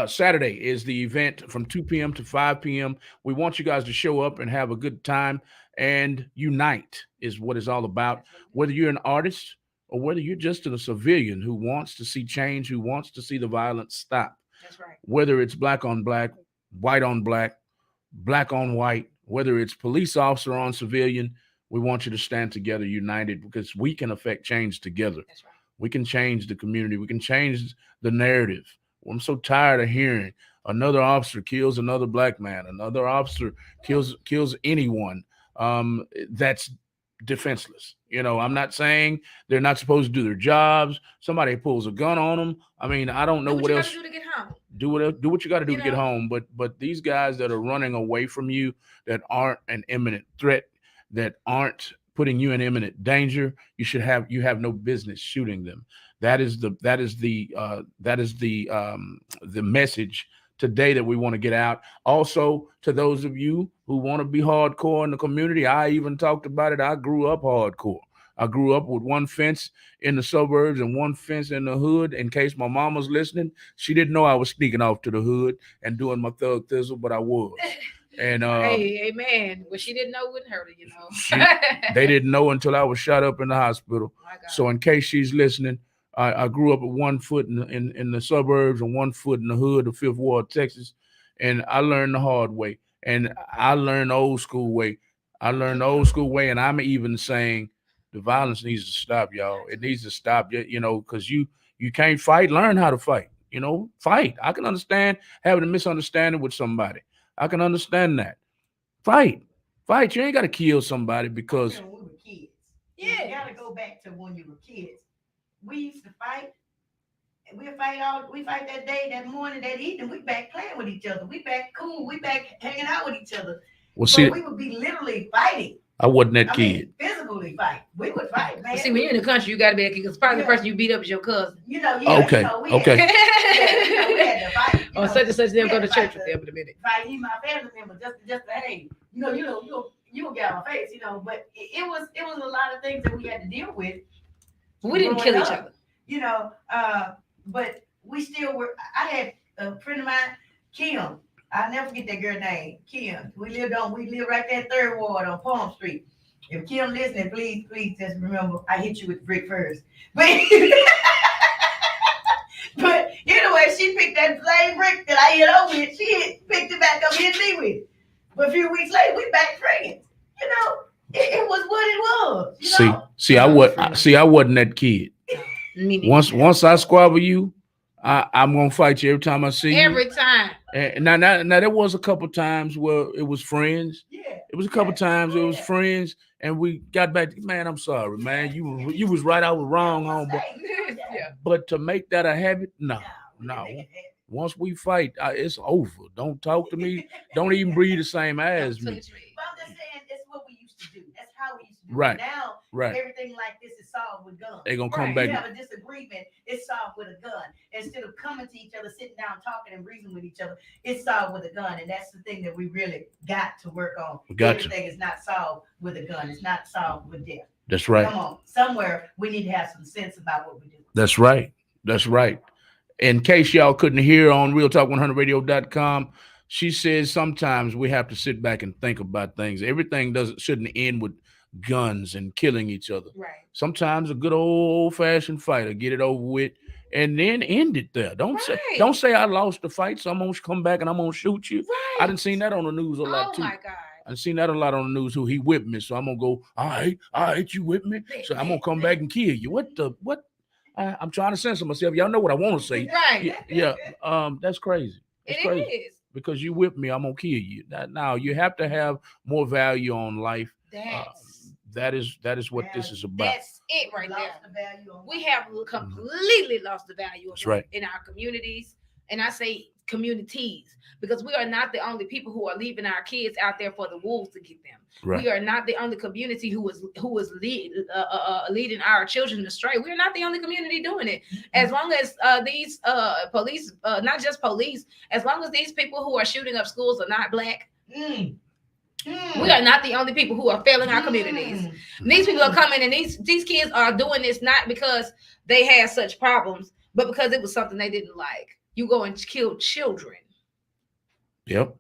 [SPEAKER 2] Saturday is the event from 2 p.m. to 5 p.m. We want you guys to show up and have a good time and unite is what it's all about. Whether you're an artist or whether you're just a civilian who wants to see change, who wants to see the violence stop.
[SPEAKER 3] That's right.
[SPEAKER 2] Whether it's black on black, white on black, black on white, whether it's police officer on civilian, we want you to stand together, united, because we can affect change together.
[SPEAKER 3] That's right.
[SPEAKER 2] We can change the community. We can change the narrative. I'm so tired of hearing another officer kills another black man, another officer kills anyone that's defenseless. I'm not saying they're not supposed to do their jobs. Somebody pulls a gun on them. I mean, I don't know what else.
[SPEAKER 3] Do to get home.
[SPEAKER 2] Do what you got to do to get home. But these guys that are running away from you, that aren't an imminent threat, that aren't putting you in imminent danger, you have no business shooting them. That is the message today that we want to get out. Also, to those of you who want to be hardcore in the community, I even talked about it. I grew up hardcore. I grew up with one fence in the suburbs and one fence in the hood. In case my mom was listening, she didn't know I was sneaking off to the hood and doing my thug thizzle, but I was. And
[SPEAKER 3] hey, amen. What she didn't know wouldn't hurt her,
[SPEAKER 2] they didn't know until I was shot up in the hospital. So in case she's listening, I grew up with 1 foot in the suburbs and 1 foot in the hood of Fifth Ward, Texas. And I learned the hard way. And I learned the old school way. And I'm even saying the violence needs to stop, y'all. It needs to stop, because you can't fight. Learn how to fight, fight. I can understand having a misunderstanding with somebody. I can understand that. Fight. You ain't got to kill somebody because.
[SPEAKER 13] When we were kids. Yeah. You got to go back to when you were kids. We used to fight. And we fight that day, that morning, that evening. We back playing with each other. We back cool. We back hanging out with each other.
[SPEAKER 2] Well, see,
[SPEAKER 13] we would be literally fighting.
[SPEAKER 2] I wasn't that kid.
[SPEAKER 13] Physically fight. We would fight, man.
[SPEAKER 3] See, when you're in the country, you got to be a kid, because probably the person you beat up is your cousin.
[SPEAKER 13] We
[SPEAKER 2] okay.
[SPEAKER 13] we had to fight.
[SPEAKER 3] Or such and such, them go to church with them in a minute.
[SPEAKER 13] Fight my family member just to, hey, you will get on my face, But it was a lot of things that we had to deal with.
[SPEAKER 3] We didn't kill each other.
[SPEAKER 13] But we still were. I had a friend of mine, Kim. I'll never forget that girl name, Kim. We live right there, 3rd Ward on Palm Street. If Kim listening, please just remember, I hit you with the brick first. But anyway, she picked that same brick that I hit her with. She picked it back up, hit me with it. But a few weeks later, we back friends. It was what it was.
[SPEAKER 2] I wasn't that kid. Once I squabble you, I'm gonna fight you every time I see you.
[SPEAKER 3] Every time.
[SPEAKER 2] And now there was a couple times where it was friends.
[SPEAKER 13] Yeah.
[SPEAKER 2] It was a couple times it was friends, and we got back. Man, I'm sorry, man. You was right. I was wrong, homeboy. But to make that a habit, no. Once we fight, it's over. Don't talk to me. Don't even breathe the same as me.
[SPEAKER 13] But I'm just saying, that's what we used to do. That's how we used to do.
[SPEAKER 2] Right.
[SPEAKER 13] Now, everything like this is solved with guns.
[SPEAKER 2] They're gonna come back.
[SPEAKER 13] You have a disagreement, it's solved with a gun. Instead of coming to each other, sitting down, talking, and reasoning with each other, it's solved with a gun. And that's the thing that we really got to work on. Everything is not solved with a gun. It's not solved with death.
[SPEAKER 2] That's right.
[SPEAKER 13] Come on. Somewhere we need to have some sense about what we do.
[SPEAKER 2] That's right. in case y'all couldn't hear on realtalk100radio.com, she says sometimes we have to sit back and think about things. Everything shouldn't end with guns and killing each other.
[SPEAKER 3] Right.
[SPEAKER 2] Sometimes a good old-fashioned fight will get it over with and then end it there. Don't say I lost the fight, so I'm gonna come back and I'm gonna shoot you.
[SPEAKER 3] Right.
[SPEAKER 2] I done seen that on the news a lot too.
[SPEAKER 3] Oh my God.
[SPEAKER 2] I've seen that a lot on the news. Who he whipped me, so I'm gonna go. All right, you whipped me, so I'm gonna come back and kill you. What? I'm trying to censor myself. Y'all know what I want to say.
[SPEAKER 3] Right.
[SPEAKER 2] Yeah. That's crazy. It's crazy.
[SPEAKER 3] Is.
[SPEAKER 2] Because you whipped me, I'm gonna kill you. Now you have to have more value on life. That is what this is about.
[SPEAKER 3] That's it right there. We have completely lost the value of life in our communities, and I say communities because we are not the only people who are leaving our kids out there for the wolves to get them. Right. We are not the only community who is leading our children astray. We are not the only community doing it. As long as these police, not just police, as long as these people who are shooting up schools are not Black. We are not the only people who are failing our communities. These people are coming, and these kids are doing this not because they had such problems, but because it was something they didn't like. You go and kill children.
[SPEAKER 2] Yep.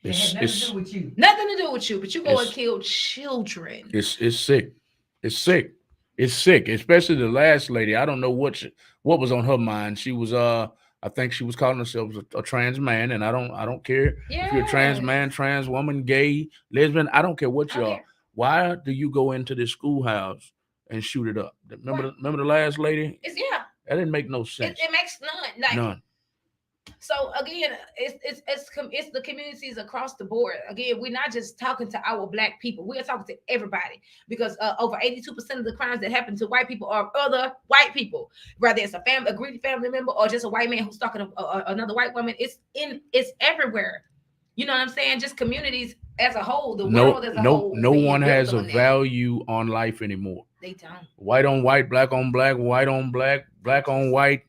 [SPEAKER 13] It had nothing to do with you.
[SPEAKER 3] Nothing to do with you, but you go and kill children.
[SPEAKER 2] It's sick. It's sick. It's sick. Especially the last lady. I don't know what was on her mind. She was I think she was calling herself a trans man, and I don't care if you're a trans man, trans woman, gay, lesbian. I don't care what you are. Why do you go into this schoolhouse and shoot it up? Remember the last lady? That didn't make no sense.
[SPEAKER 3] It makes none.
[SPEAKER 2] None.
[SPEAKER 3] So again, it's the communities across the board. Again, we're not just talking to our Black people. We are talking to everybody because over 82% of the crimes that happen to white people are other white people, whether it's a greedy family member or just a white man who's stalking another white woman. It's everywhere. You know what I'm saying? Just communities as a whole, the world as a whole.
[SPEAKER 2] No one has a value on life anymore.
[SPEAKER 3] They don't.
[SPEAKER 2] White on white, black on black, white on black, black on white.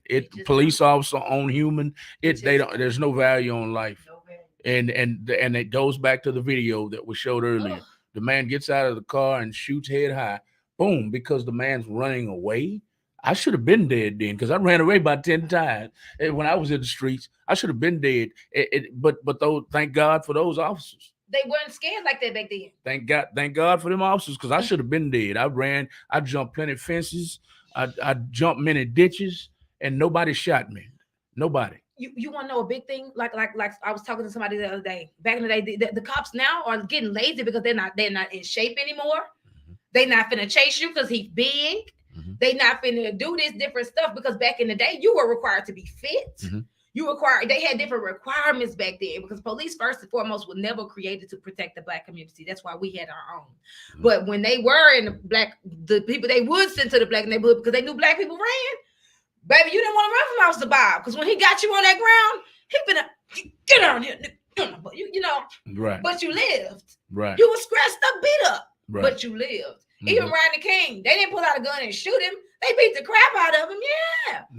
[SPEAKER 2] Police officer on human. There's no value on life. And it goes back to the video that was showed earlier. The man gets out of the car and shoots head high. Boom, because the man's running away. I should have been dead then because I ran away about 10 times when I was in the streets. I should have been dead. But thank God for those officers.
[SPEAKER 3] They weren't scared like that back then.
[SPEAKER 2] Thank God for them officers because I should have been dead. I jumped plenty of fences. I jumped many ditches, and nobody shot me. Nobody.
[SPEAKER 3] You want to know a big thing? Like I was talking to somebody the other day. Back in the day, the cops now are getting lazy because they're not in shape anymore. They not finna chase you because he's big. They not finna do this different stuff because back in the day, you were required to be fit. They had different requirements back then because police first and foremost were never created to protect the Black community. That's why we had our own. But when they were in the people they would send to the Black neighborhood because they knew Black people ran, baby, you didn't want to run from Officer Bob because when he got you on that ground, he finna get down here. You know,
[SPEAKER 2] right.
[SPEAKER 3] But you lived.
[SPEAKER 2] Right.
[SPEAKER 3] You were scratched up, beat up,
[SPEAKER 2] right.
[SPEAKER 3] But you lived. Even Rodney King, they didn't pull out a gun and shoot him. They beat the crap out of him,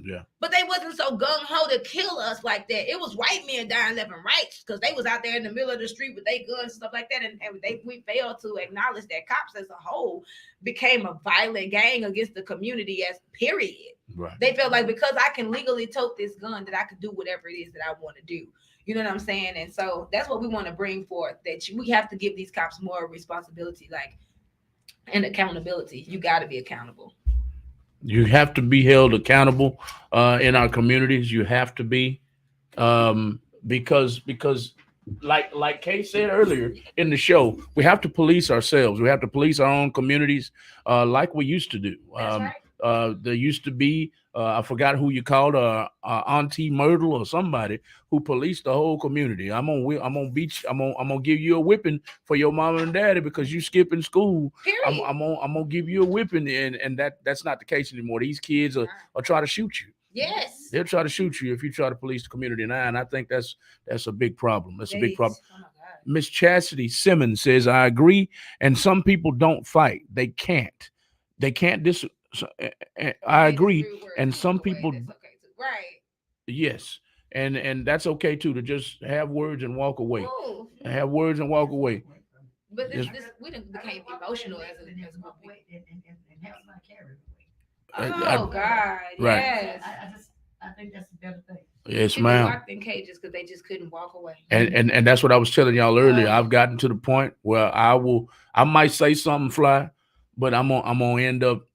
[SPEAKER 2] yeah.
[SPEAKER 3] But they wasn't so gung-ho to kill us like that. It was white men dying left and right because they was out there in the middle of the street with their guns and stuff like that. And we failed to acknowledge that cops as a whole became a violent gang against the community as period.
[SPEAKER 2] Right.
[SPEAKER 3] They felt like because I can legally tote this gun that I could do whatever it is that I want to do. You know what I'm saying? And so that's what we want to bring forth, that we have to give these cops more responsibility, and accountability. You got to be accountable.
[SPEAKER 2] You have to be held accountable in our communities. You have to be because like Kay said earlier in the show, we have to police ourselves. We have to police our own communities like we used to do. There used to be I forgot who you called Auntie Myrtle or somebody who policed the whole community. I'm gonna give you a whipping for your mama and daddy because you skipping school. I'm gonna give you a whipping, and that's not the case anymore. These kids are try to shoot you.
[SPEAKER 3] Yes,
[SPEAKER 2] they'll try to shoot you if you try to police the community now, and I think that's a big problem. That's a big problem. Miss Chastity Simmons says, I agree, and some people don't fight. They can't. I agree, and some people,
[SPEAKER 3] right?
[SPEAKER 2] Yes, and that's okay too, to just have words and walk away. Have words and walk away.
[SPEAKER 3] But we didn't became emotional as a group. Oh God,
[SPEAKER 2] right.
[SPEAKER 3] Yes.
[SPEAKER 13] I think that's a better thing.
[SPEAKER 2] Yes,
[SPEAKER 3] People
[SPEAKER 2] ma'am.
[SPEAKER 3] locked in cages because they just couldn't walk away.
[SPEAKER 2] And that's what I was telling y'all earlier. I've gotten to the point where I might say something fly, but I'm gonna end up,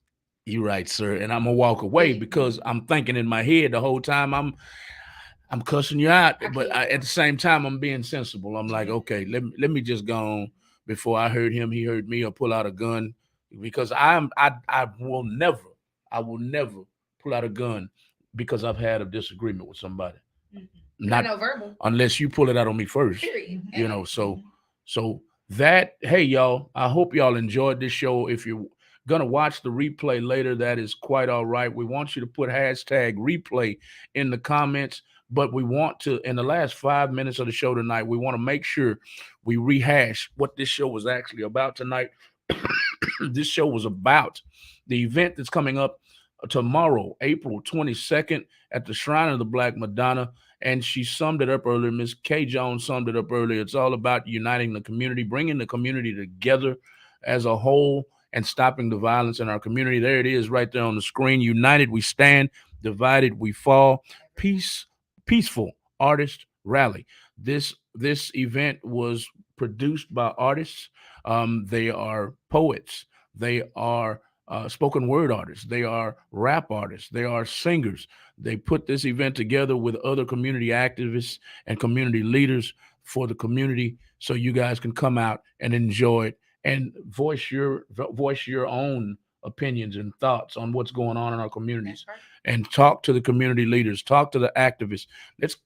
[SPEAKER 2] you right, sir, and I'm gonna walk away because I'm thinking in my head the whole time I'm cussing you out, but at the same time I'm being sensible. I'm like, okay, let me just go on before I hurt him, he hurt me, or pull out a gun, because I will never pull out a gun because I've had a disagreement with somebody. Not
[SPEAKER 3] no verbal,
[SPEAKER 2] unless you pull it out on me first.
[SPEAKER 3] Period.
[SPEAKER 2] You know, so that, hey y'all, I hope y'all enjoyed this show. If you're gonna watch the replay later, that is quite all right. We want you to put hashtag replay in the comments, but we want to, in the last 5 minutes of the show tonight, we want to make sure we rehash what this show was actually about tonight. This show was about the event that's coming up tomorrow, April 22nd, at the Shrine of the Black Madonna. And she summed it up earlier. Ms. K. Jones summed it up earlier. It's all about uniting the community, bringing the community together as a whole, and stopping the violence in our community. There it is right there on the screen. United we stand, divided we fall. Peaceful Artist Rally. This event was produced by artists. They are poets. They are spoken word artists. They are rap artists. They are singers. They put this event together with other community activists and community leaders for the community, so you guys can come out and enjoy it and voice your own opinions and thoughts on what's going on in our communities, and talk to the community leaders, talk to the activists. Let's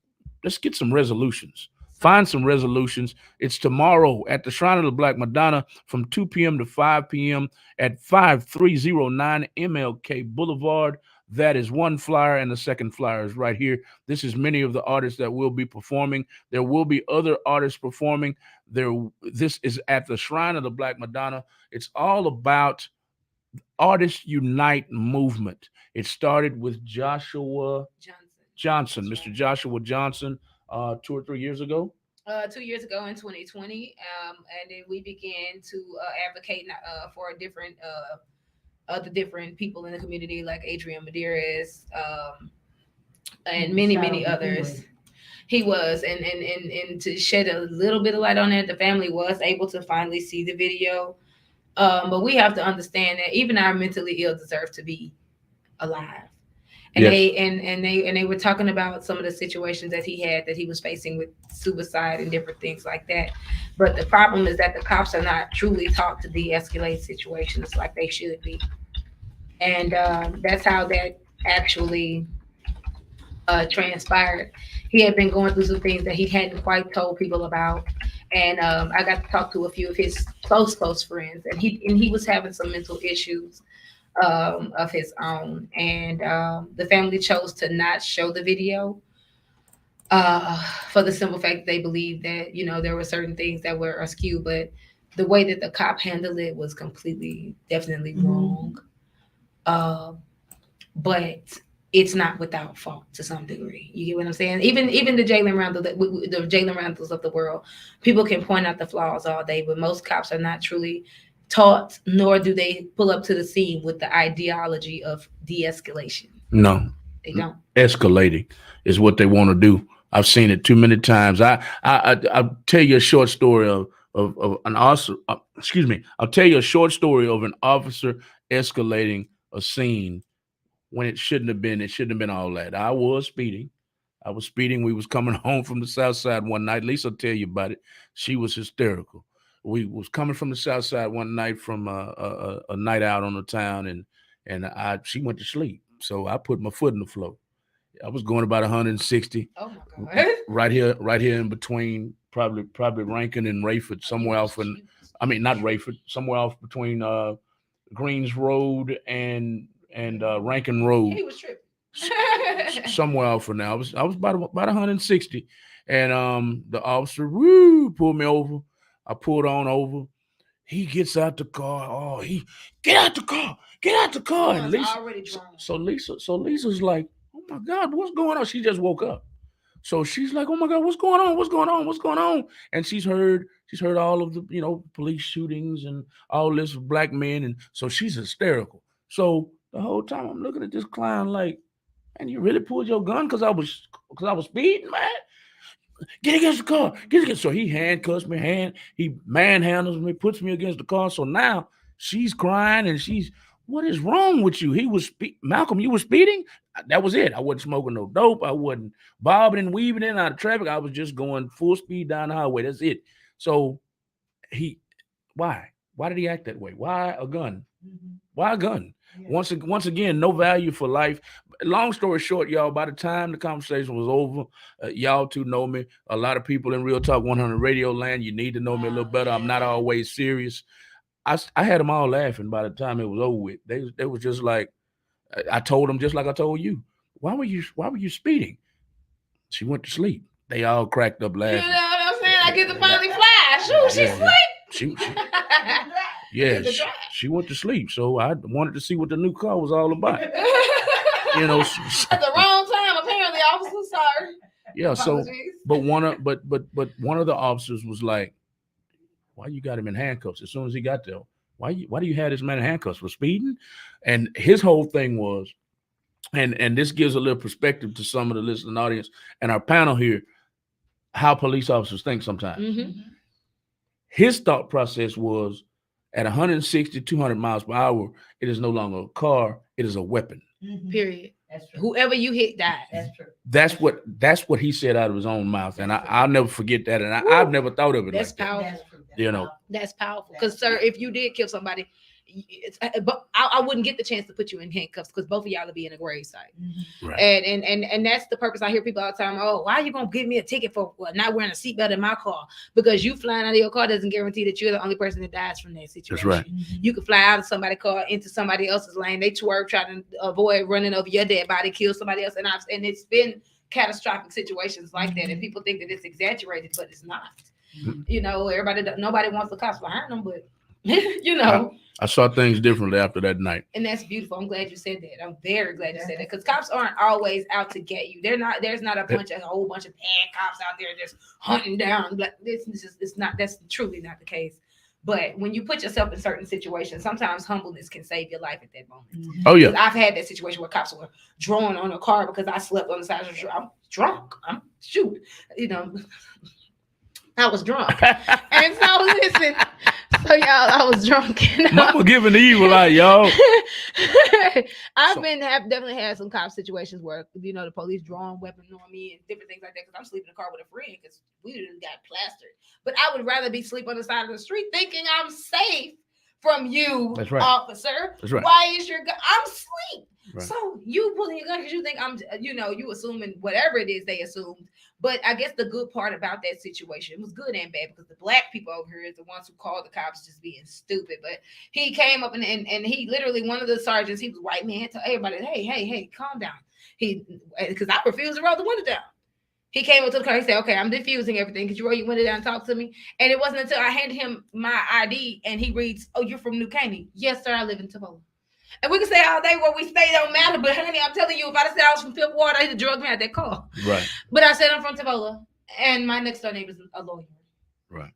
[SPEAKER 2] get some resolutions. Find some resolutions. It's tomorrow at the Shrine of the Black Madonna from 2 p.m. to 5 p.m. at 5309 MLK Boulevard. That is one flyer, and the second flyer is right here. This is many of the artists that will be performing. There will be other artists performing. This is at the Shrine of the Black Madonna. It's all about Artists Unite movement. It started with Joshua Johnson, Mr. Joshua Johnson, 2 or 3 years ago.
[SPEAKER 3] 2 years ago in 2020, and then we began to advocate for different other different people in the community, like Adrian Medeiros, and many others. He was, and to shed a little bit of light on it, the family was able to finally see the video. But we have to understand that even our mentally ill deserve to be alive. And yes. they were talking about some of the situations that he was facing with suicide and different things like that. But the problem is that the cops are not truly taught to de-escalate situations like they should be. And that's how that actually transpired. He had been going through some things that he hadn't quite told people about. And I got to talk to a few of his close friends, and he was having some mental issues of his own, and the family chose to not show the video for the simple fact that they believed that, you know, there were certain things that were askew, but the way that the cop handled it was definitely wrong. But it's not without fault to some degree. You get what I'm saying? Even the Jalen Randalls of the world, people can point out the flaws all day, but most cops are not truly taught, nor do they pull up to the scene with the ideology of de-escalation. No, they don't.
[SPEAKER 2] Escalating is what they want to do. I've seen it too many times. I'll tell you a short story of an officer. I'll tell you a short story of an officer escalating a scene when it shouldn't have been. It shouldn't have been all that. I was speeding. We was coming home from the South Side one night. Lisa will tell you about it. She was hysterical. We was coming from the South Side one night from a night out on the town, and she went to sleep. So I put my foot in the floor. I was going about 160. Oh my God! Right here in between, probably Rankin and Rayford, somewhere off. Not Rayford, somewhere off between Greens Road and Rankin Road. He was tripping. Somewhere off for now. I was about 160, and the officer pulled me over. I pulled on over. He gets out the car. Oh, get out the car. And Lisa's like, oh my God, what's going on? She just woke up. So she's like, oh my God, what's going on? And she's heard all of the, police shootings and all this black men. And so she's hysterical. So the whole time I'm looking at this clown like, And you really pulled your gun because I was speeding, man. Get against the car. Get against. So he handcuffs me, he manhandles me, puts me against the car. So now she's crying and what is wrong with you? He was Malcolm, you were speeding? That was it. I wasn't smoking no dope. I wasn't bobbing and weaving in and out of traffic. I was just going full speed down the highway. That's it. So why? Why did he act that way? Why a gun? Why a gun? Yeah. Once again, no value for life. Long story short, y'all, by the time the conversation was over, y'all two know me. A lot of people in Real Talk 100 Radio land, you need to know me a little better. I'm not always serious. I had them all laughing by the time it was over with. They was just like, I told them just like I told you. Why were you speeding? She went to sleep. They all cracked up laughing.
[SPEAKER 3] You know what I'm saying? I get to finally flash. Ooh, she sleep.
[SPEAKER 2] She went to sleep. So I wanted to see what the new car was all about. You know,
[SPEAKER 3] at the wrong time, apparently, officer. Sorry.
[SPEAKER 2] Yeah. So, but one of the officers was like, "Why you got him in handcuffs?" As soon as he got there, why do you have this man in handcuffs for speeding? And his whole thing was, and this gives a little perspective to some of the listening audience and our panel here, how police officers think sometimes.
[SPEAKER 3] Mm-hmm.
[SPEAKER 2] His thought process was, at 160, 200 miles per hour, it is no longer a car; it is a weapon.
[SPEAKER 3] Mm-hmm. Period. That's true. Whoever you hit dies. That's true.
[SPEAKER 2] That's what he said out of his own mouth, and I'll never forget that. And I've never thought of it.
[SPEAKER 3] That's
[SPEAKER 2] like
[SPEAKER 3] powerful.
[SPEAKER 2] That.
[SPEAKER 3] That's powerful. Because, sir, if you did kill somebody, but I wouldn't get the chance to put you in handcuffs because both of y'all would be in a grave site.
[SPEAKER 2] Mm-hmm. Right.
[SPEAKER 3] And that's the purpose. I hear people all the time. Oh, why are you gonna give me a ticket for not wearing a seatbelt in my car? Because you flying out of your car doesn't guarantee that you're the only person that dies from that situation.
[SPEAKER 2] That's right.
[SPEAKER 3] You could fly out of somebody's car into somebody else's lane. They twerk, try to avoid running over your dead body, kill somebody else, and it's been catastrophic situations like that. And people think that it's exaggerated, but it's not. Mm-hmm. Nobody wants the cops behind them, but
[SPEAKER 2] I saw things differently after that night.
[SPEAKER 3] And that's beautiful. I'm glad you said that. I'm very glad you said that because cops aren't always out to get you. There's not a whole bunch of bad cops out there just hunting down. That's truly not the case. But when you put yourself in certain situations, sometimes humbleness can save your life at that moment.
[SPEAKER 2] Mm-hmm. Oh yeah.
[SPEAKER 3] I've had that situation where cops were drawing on a car because I slept on the side of the street. I'm drunk. I was drunk. And so listen. So y'all, I was drunk.
[SPEAKER 2] Mama giving the evil eye, y'all.
[SPEAKER 3] I've definitely had some cop situations where the police drawing weapons on me and different things like that because I'm sleeping in a car with a friend because we done got plastered. But I would rather be sleep on the side of the street thinking I'm safe from you,
[SPEAKER 2] That's right.
[SPEAKER 3] officer.
[SPEAKER 2] That's right.
[SPEAKER 3] Why is your gun? I'm asleep.
[SPEAKER 2] Right.
[SPEAKER 3] So you pulling your gun because you think I'm, you assuming whatever it is they assumed. But I guess the good part about that situation was good and bad because the black people over here is the ones who called the cops just being stupid. But he came up and he literally, one of the sergeants, he was a white man, told everybody, hey, calm down. Because I refused to roll the window down. He came up to the car. He said, okay, I'm diffusing everything. Could you roll your window down and talk to me? And it wasn't until I handed him my ID and he reads, oh, you're from New Caney. Yes, sir, I live in Tavola. And we can say all day where we stay don't matter, but honey, I'm telling you, if I said I was from Fifth Ward, I'd have drugged me out that car.
[SPEAKER 2] Right.
[SPEAKER 3] But I said I'm from Tavola, and my next door neighbor's a lawyer.
[SPEAKER 2] Right.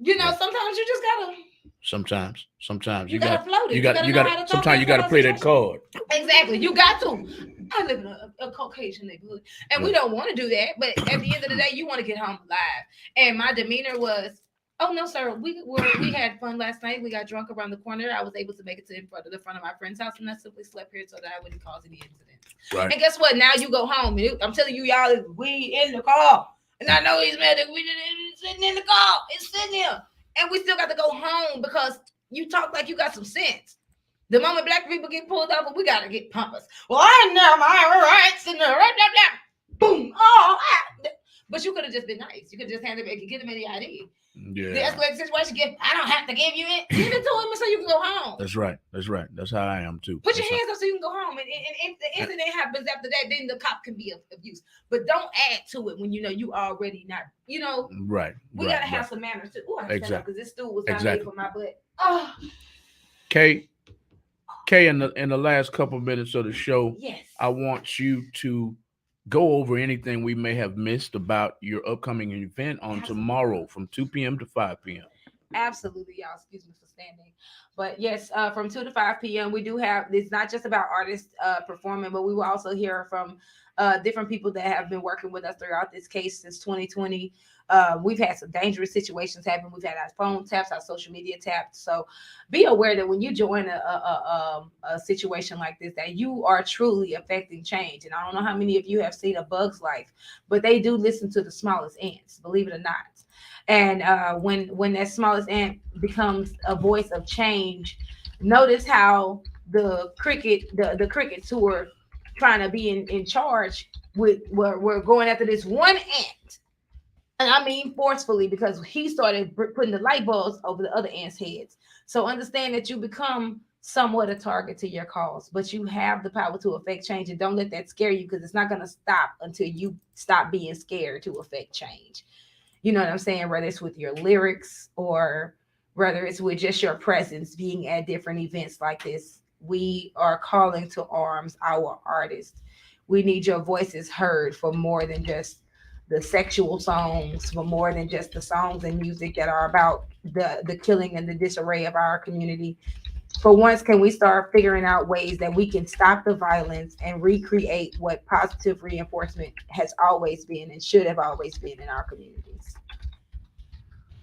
[SPEAKER 3] Sometimes you just gotta.
[SPEAKER 2] Sometimes
[SPEAKER 3] you gotta float it.
[SPEAKER 2] You gotta. Sometimes you gotta play that card.
[SPEAKER 3] Exactly. You got to. I live in a Caucasian neighborhood, and we don't want to do that. But at the end of the day, you want to get home alive. And my demeanor was, oh no, sir. We had fun last night. We got drunk around the corner. I was able to make it to the front of my friend's house, and I simply slept here so that I wouldn't cause any incidents.
[SPEAKER 2] Right.
[SPEAKER 3] And guess what? Now you go home. And I'm telling you, y'all, we in the car, and I know he's mad that we didn't sitting in the car. It's sitting here, and we still got to go home because you talk like you got some sense. The moment black people get pulled over, we gotta get pompous. Well, I know my rights and the right, boom. Oh, but you could have just been nice. You could have just handed it, get him in the ID.
[SPEAKER 2] Yeah.
[SPEAKER 3] The escalated situation, I don't have to give you it. Give it to him so you can go home.
[SPEAKER 2] That's right. That's how I am too.
[SPEAKER 3] Put your hands up so you can go home. And if the incident happens after that, then the cop can be of use. But don't add to it when you already not,
[SPEAKER 2] Right.
[SPEAKER 3] We gotta have some manners too. Oh, I exactly. Because this stool was not made for my butt. Oh.
[SPEAKER 2] Kay, in the last couple of minutes of the show,
[SPEAKER 3] yes,
[SPEAKER 2] I want you to go over anything we may have missed about your upcoming event on tomorrow from 2 p.m. to 5 p.m.
[SPEAKER 3] Absolutely, y'all. Excuse me for standing. But yes, from 2 to 5 p.m. we do have, it's not just about artists performing, but we will also hear from different people that have been working with us throughout this case since 2020. We've had some dangerous situations happen. We've had our phone taps, our social media tapped. So be aware that when you join a situation like this, that you are truly affecting change. And I don't know how many of you have seen A Bug's Life, but they do listen to the smallest ants, believe it or not. And when that smallest ant becomes a voice of change, notice how the crickets who were trying to be in charge were going after this one ant, and I mean forcefully, because he started putting the light bulbs over the other ants' heads. So understand that you become somewhat a target to your cause, but you have the power to affect change, and don't let that scare you, because it's not going to stop until you stop being scared to affect change. You know what I'm saying? Whether it's with your lyrics or whether it's with just your presence being at different events like this, we are calling to arms our artists. We need your voices heard for more than just the sexual songs, for more than just the songs and music that are about the killing and the disarray of our community. For once, can we start figuring out ways that we can stop the violence and recreate what positive reinforcement has always been and should have always been in our communities?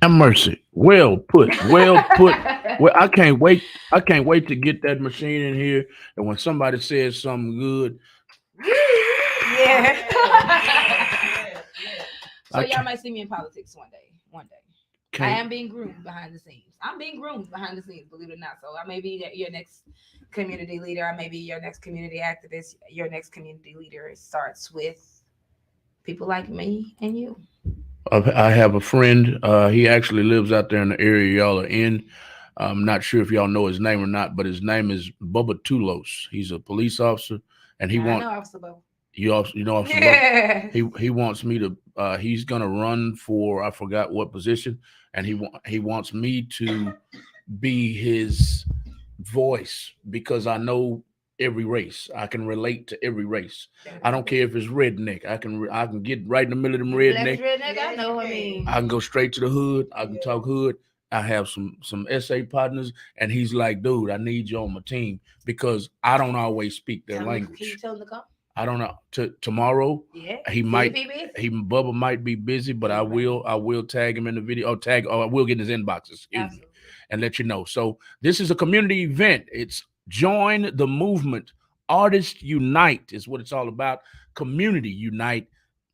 [SPEAKER 2] Have mercy. Well put. Well put. Well, I can't wait. I can't wait to get that machine in here. And when somebody says something good,
[SPEAKER 3] yeah. So y'all might see me in politics one day. I am being groomed behind the scenes. I'm being groomed behind the scenes, believe it or not. So I may be your next community leader. I may be your next community activist. Your next community leader. It starts with people like me and you.
[SPEAKER 2] I have a friend. He actually lives out there in the area y'all are in. I'm not sure if y'all know his name or not, but his name is Bubba Tulos. He's a police officer, and he wants.
[SPEAKER 3] I know Officer Bubba.
[SPEAKER 2] You know Officer
[SPEAKER 3] Yeah.
[SPEAKER 2] Bubba? He wants me to. He's gonna run for, I forgot what position, and he wants me to be his voice, because I know every race. I can relate to every race. I don't care if it's redneck. I can get right in the middle of them redneck.
[SPEAKER 3] I know. I
[SPEAKER 2] can go straight to the hood. I can talk hood. I have some SA partners, and he's like, dude, I need you on my team, because I don't always speak their language.
[SPEAKER 3] Can you tell him to come?
[SPEAKER 2] I don't know. Tomorrow,
[SPEAKER 3] yeah,
[SPEAKER 2] Bubba might be busy, but I will tag him in the video. I will get in his inbox, excuse me, and let you know. So this is a community event. It's Join the Movement. Artists Unite is what it's all about. Community unite,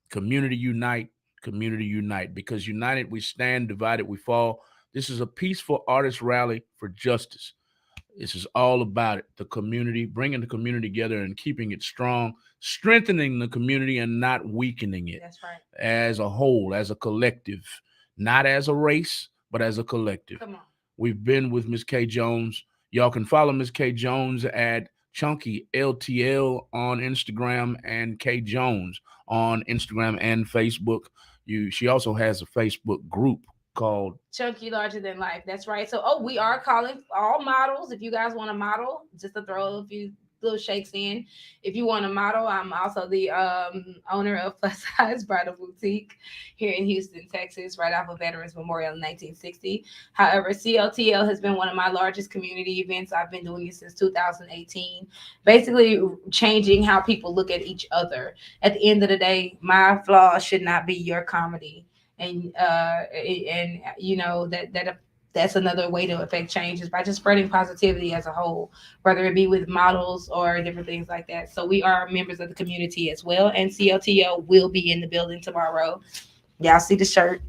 [SPEAKER 2] community unite, community unite. Because united we stand, divided we fall. This is a peaceful artist rally for justice. This is all about it. The community, bringing the community together and keeping it strong, strengthening the community and not weakening it.
[SPEAKER 3] That's right.
[SPEAKER 2] As a whole, as a collective, not as a race, but as a collective.
[SPEAKER 3] Come on.
[SPEAKER 2] We've been with Miss K Jones. Y'all can follow Miss K Jones at Chunky LTL on Instagram and K Jones on Instagram and Facebook. She also has a Facebook group called
[SPEAKER 3] Chunky Larger Than Life. That's right. So, we are calling all models. If you guys want to model, just to throw a few little shakes in. If you want to model, I'm also the owner of Plus Size Bridal Boutique here in Houston, Texas, right off of Veterans Memorial in 1960. However, CLTL has been one of my largest community events. I've been doing it since 2018, basically changing how people look at each other. At the end of the day, my flaws should not be your comedy. And you know that's another way to affect change, is by just spreading positivity as a whole, whether it be with models or different things like that. So we are members of the community as well, and CLTL will be in the building tomorrow. Y'all see the shirt.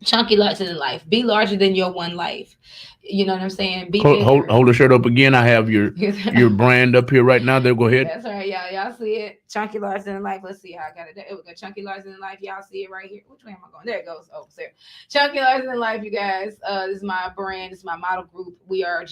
[SPEAKER 3] Chunky Larger Than Life. Be larger than your one life. You know what I'm saying?
[SPEAKER 2] Hold the shirt up again. I have your brand up here right now. There, go ahead.
[SPEAKER 3] That's right, y'all. Y'all see it. Chunky Larger Than Life. Let's see how I got it. There we go. Chunky Larger Than Life. Y'all see it right here. Which way am I going? There it goes. Oh, there. Chunky Larger Than Life, you guys. This is my brand. This is my model group. We are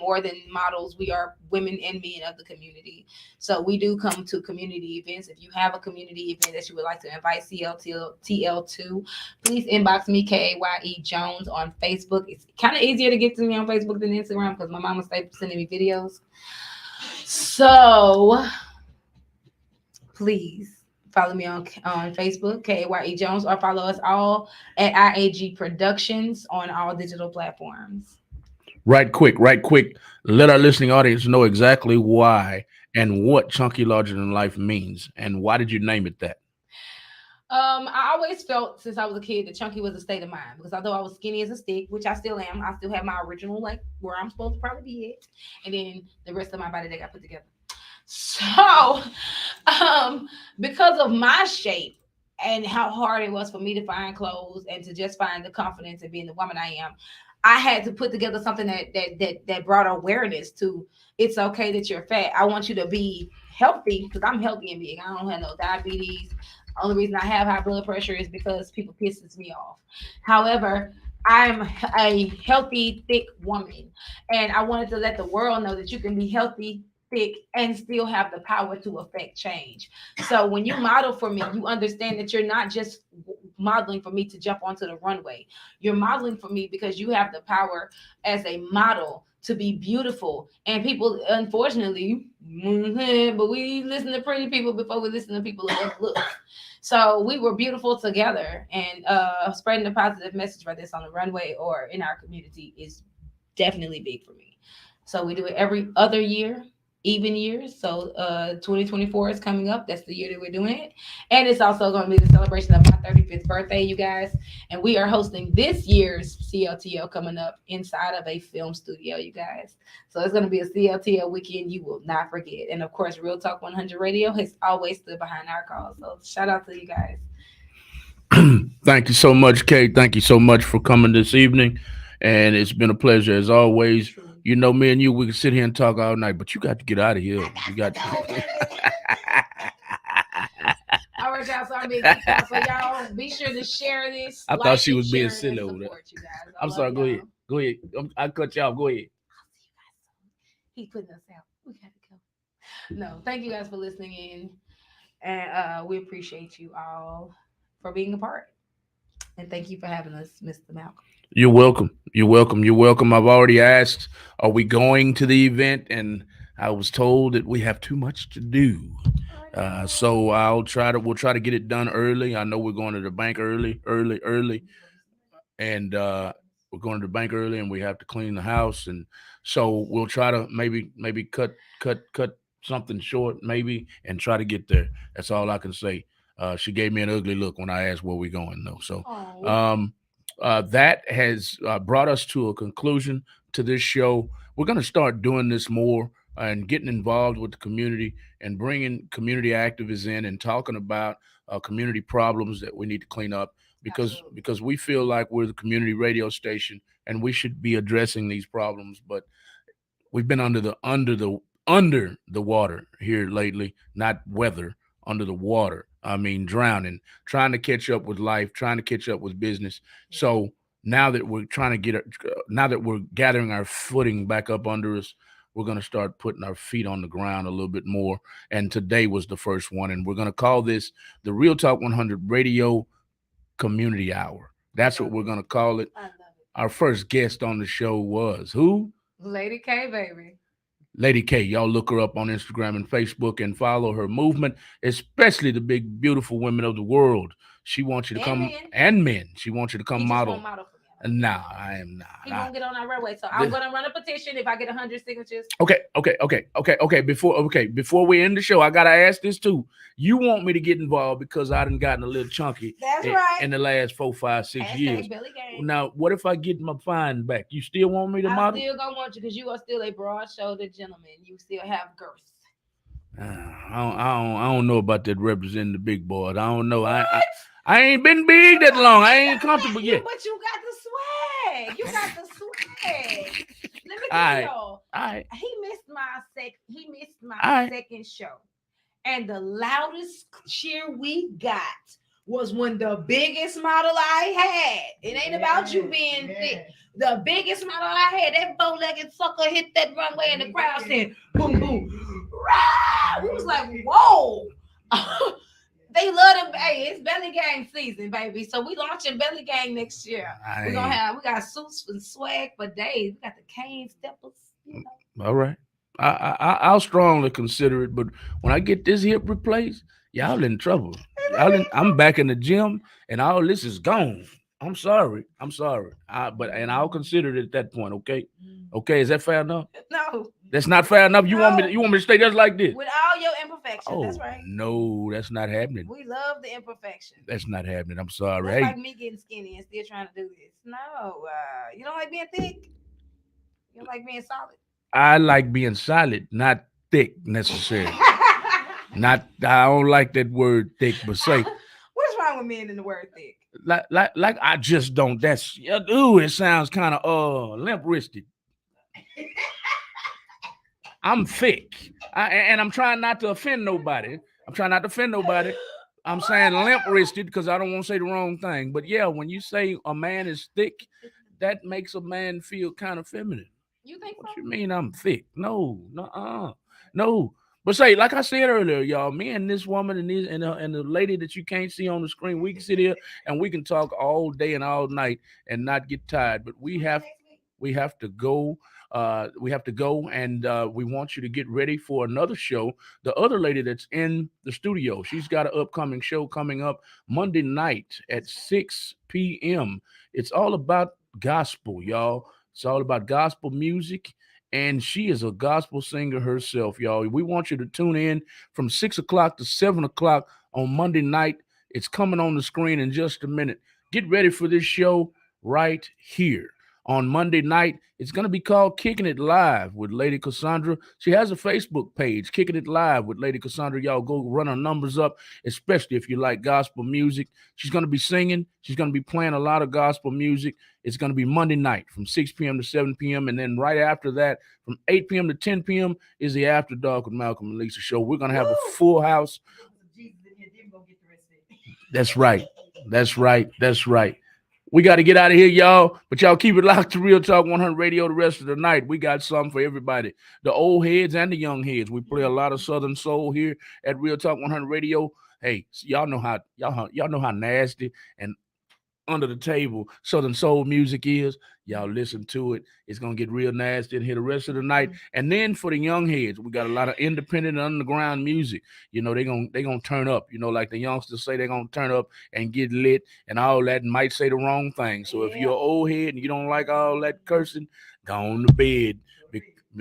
[SPEAKER 3] more than models. We are women and men of the community. So we do come to community events. If you have a community event that you would like to invite CLTL to, please inbox me, KAYE Jones, on Facebook. It's kind of easier to get to me on Facebook than Instagram, because my mama stays sending me videos. So please Follow me on Facebook, KAYE Jones, or follow us all at IAG Productions on all digital platforms.
[SPEAKER 2] Right quick. Let our listening audience know exactly why and what Chunky Larger Than Life means, and why did you name it that?
[SPEAKER 3] I always felt since I was a kid that chunky was a state of mind, because although I was skinny as a stick, which I still am, I still have my original, like where I'm supposed to probably be at, and then the rest of my body that got put together. So, because of my shape and how hard it was for me to find clothes and to just find the confidence in being the woman I am, I had to put together something that brought awareness to it's okay that you're fat. I want you to be healthy, because I'm healthy and big. I don't have no diabetes. The only reason I have high blood pressure is because people pisses me off. However, I'm a healthy, thick woman, and I wanted to let the world know that you can be healthy, thick, and still have the power to affect change. So when you model for me, you understand that you're not just modeling for me to jump onto the runway. You're modeling for me because you have the power as a model to be beautiful. And people, unfortunately, but we listen to pretty people before we listen to people that look. So we were beautiful together, and spreading the positive message like this on the runway or in our community is definitely big for me. So we do it every other year, even years. So 2024 is coming up. That's the year that we're doing it. And it's also going to be the celebration of my 35th birthday, you guys. And we are hosting this year's CLTO coming up inside of a film studio, you guys. So it's going to be a CLTO weekend you will not forget. And of course, Real Talk 100 Radio has always stood behind our cause. So shout out to you guys.
[SPEAKER 2] Thank you so much, Kate. Thank you so much for coming this evening. And it's been a pleasure as always. You know, me and you, we can sit here and talk all night, but you got to get out of here. You got to.
[SPEAKER 3] All right, y'all. So I'm being so y'all be sure to share this.
[SPEAKER 2] I thought she was being silly over there. I'm sorry. Go ahead. Go ahead. I cut you off. Go ahead.
[SPEAKER 3] He's putting us out. We got to go. No, thank you guys for listening in, and we appreciate you all for being a part. And thank you for having us, Mr. Malcolm.
[SPEAKER 2] You're welcome. You're welcome. You're welcome. I've already asked, are we going to the event? And I was told that we have too much to do. So we'll try to get it done early. I know we're going to the bank early. And we're going to the bank early, and we have to clean the house. And so we'll try to maybe cut something short, maybe, and try to get there. That's all I can say. She gave me an ugly look when I asked where we're going, though. So, that has brought us to a conclusion to this show. We're going to start doing this more and getting involved with the community and bringing community activists in and talking about community problems that we need to clean up, because we feel like we're the community radio station and we should be addressing these problems. But we've been under the water here lately, not weather, under the water. I mean, drowning, trying to catch up with life, trying to catch up with business. So now that we're gathering our footing back up under us, we're going to start putting our feet on the ground a little bit more. And today was the first one. And we're going to call this the Real Talk 100 Radio Community Hour. That's what we're going to call it.
[SPEAKER 3] I love it.
[SPEAKER 2] Our first guest on the show was who?
[SPEAKER 3] Lady K, baby.
[SPEAKER 2] Lady K, y'all look her up on Instagram and Facebook and follow her movement, especially the big, beautiful women of the world. She wants you to come, and men. She wants you to come model. No, I am not.
[SPEAKER 3] He won't get on our runway, so I'm gonna run a petition if I get 100 signatures.
[SPEAKER 2] Okay. Before we end the show, I gotta ask this too. You want me to get involved because I done gotten a little chunky.
[SPEAKER 3] That's right.
[SPEAKER 2] In the last 4, 5, 6 years.
[SPEAKER 3] Belly game.
[SPEAKER 2] Now, what if I get my fine back? You still want me to model?
[SPEAKER 3] I still gonna want you because you are still a broad-shouldered gentleman. You still have girth.
[SPEAKER 2] I don't know about that representing the big boys. I don't know. I ain't been big that long. I ain't comfortable yet.
[SPEAKER 3] But you got the swag. You got the swag. Let me tell y'all. He missed my second show. And the loudest cheer we got was when the biggest model I had. It ain't about you being thick. The biggest model I had, that bow-legged sucker hit that runway and the crowd said, boom, boom. Rah! We was like, whoa. They love them. Hey, it's Belly Gang season, baby. So we launching Belly Gang next year. We got suits and swag for days. We got the cane steppers. You know.
[SPEAKER 2] All right. I'll strongly consider it, but when I get this hip replaced Y'all in trouble. I'm back in the gym, and all this is gone. I'm sorry. But I'll consider it at that point. Okay. Okay. Is that fair enough?
[SPEAKER 3] No.
[SPEAKER 2] That's not fair enough. You want me to stay just like this?
[SPEAKER 3] With all your imperfections.
[SPEAKER 2] Oh,
[SPEAKER 3] that's right.
[SPEAKER 2] no, that's not happening.
[SPEAKER 3] We love the imperfections.
[SPEAKER 2] That's not happening. I'm sorry.
[SPEAKER 3] That's
[SPEAKER 2] hey,
[SPEAKER 3] like me getting skinny and still trying to do this. No, you don't like being thick. You don't like being solid.
[SPEAKER 2] I like being solid, not thick necessarily. I don't like that word thick, but say.
[SPEAKER 3] What's wrong with men in the word thick?
[SPEAKER 2] Like I just don't. That's it sounds kind of limp wristed. I'm thick, and I'm trying not to offend nobody. I'm saying limp wristed because I don't want to say the wrong thing. But yeah, when you say a man is thick, that makes a man feel kind of feminine.
[SPEAKER 3] You think
[SPEAKER 2] what
[SPEAKER 3] so?
[SPEAKER 2] You mean I'm thick? No. But say, like I said earlier, y'all, me and this woman and the lady that you can't see on the screen, we can sit here and we can talk all day and all night and not get tired. But we have to go. We have to go, and we want you to get ready for another show. The other lady that's in the studio, she's got an upcoming show coming up Monday night at 6 p.m. It's all about gospel, y'all. It's all about gospel music, and she is a gospel singer herself, y'all. We want you to tune in from 6 o'clock to 7 o'clock on Monday night. It's coming on the screen in just a minute. Get ready for this show right here. On Monday night, it's going to be called Kicking It Live with Lady Cassandra. She has a Facebook page, Kicking It Live with Lady Cassandra. Y'all go run her numbers up, especially if you like gospel music. She's going to be singing. She's going to be playing a lot of gospel music. It's going to be Monday night from 6 p.m. to 7 p.m. And then right after that, from 8 p.m. to 10 p.m. is the After Dark with Malcolm and Lisa show. We're going to have a full house. That's right. We got to get out of here, y'all. But y'all keep it locked to Real Talk 100 Radio the rest of the night. We got something for everybody, the old heads and the young heads. We play a lot of Southern soul here at Real Talk 100 Radio. Hey, y'all know how nasty and under the table Southern soul music is. Y'all listen to it. It's gonna get real nasty in here the rest of the night. And then for the young heads, we got a lot of independent underground music. You know, they gonna turn up. You know, like the youngsters say, they're gonna turn up and get lit and all that, and might say the wrong thing. So if you're an old head and you don't like all that cursing, go on to bed.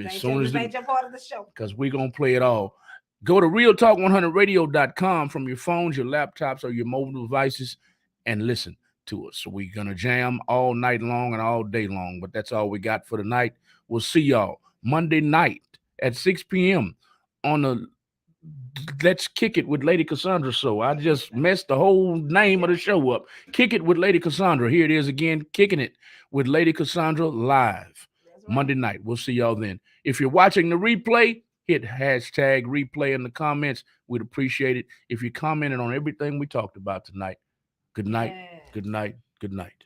[SPEAKER 2] As soon as
[SPEAKER 3] your part of the show,
[SPEAKER 2] because we're gonna play it all. Go to realtalk100radio.com from your phones, your laptops, or your mobile devices, and listen to us. So we're gonna jam all night long and all day long, but that's all we got for tonight. We'll see y'all Monday night at 6 p.m. on the Let's Kick It with Lady Cassandra. So I just messed the whole name of the show up. Kick It with Lady Cassandra. Here it is again, Kicking It with Lady Cassandra live Monday night. We'll see y'all then. If you're watching the replay, hit hashtag replay in the comments. We'd appreciate it if you commented on everything we talked about tonight. Good night. Good night. Good night.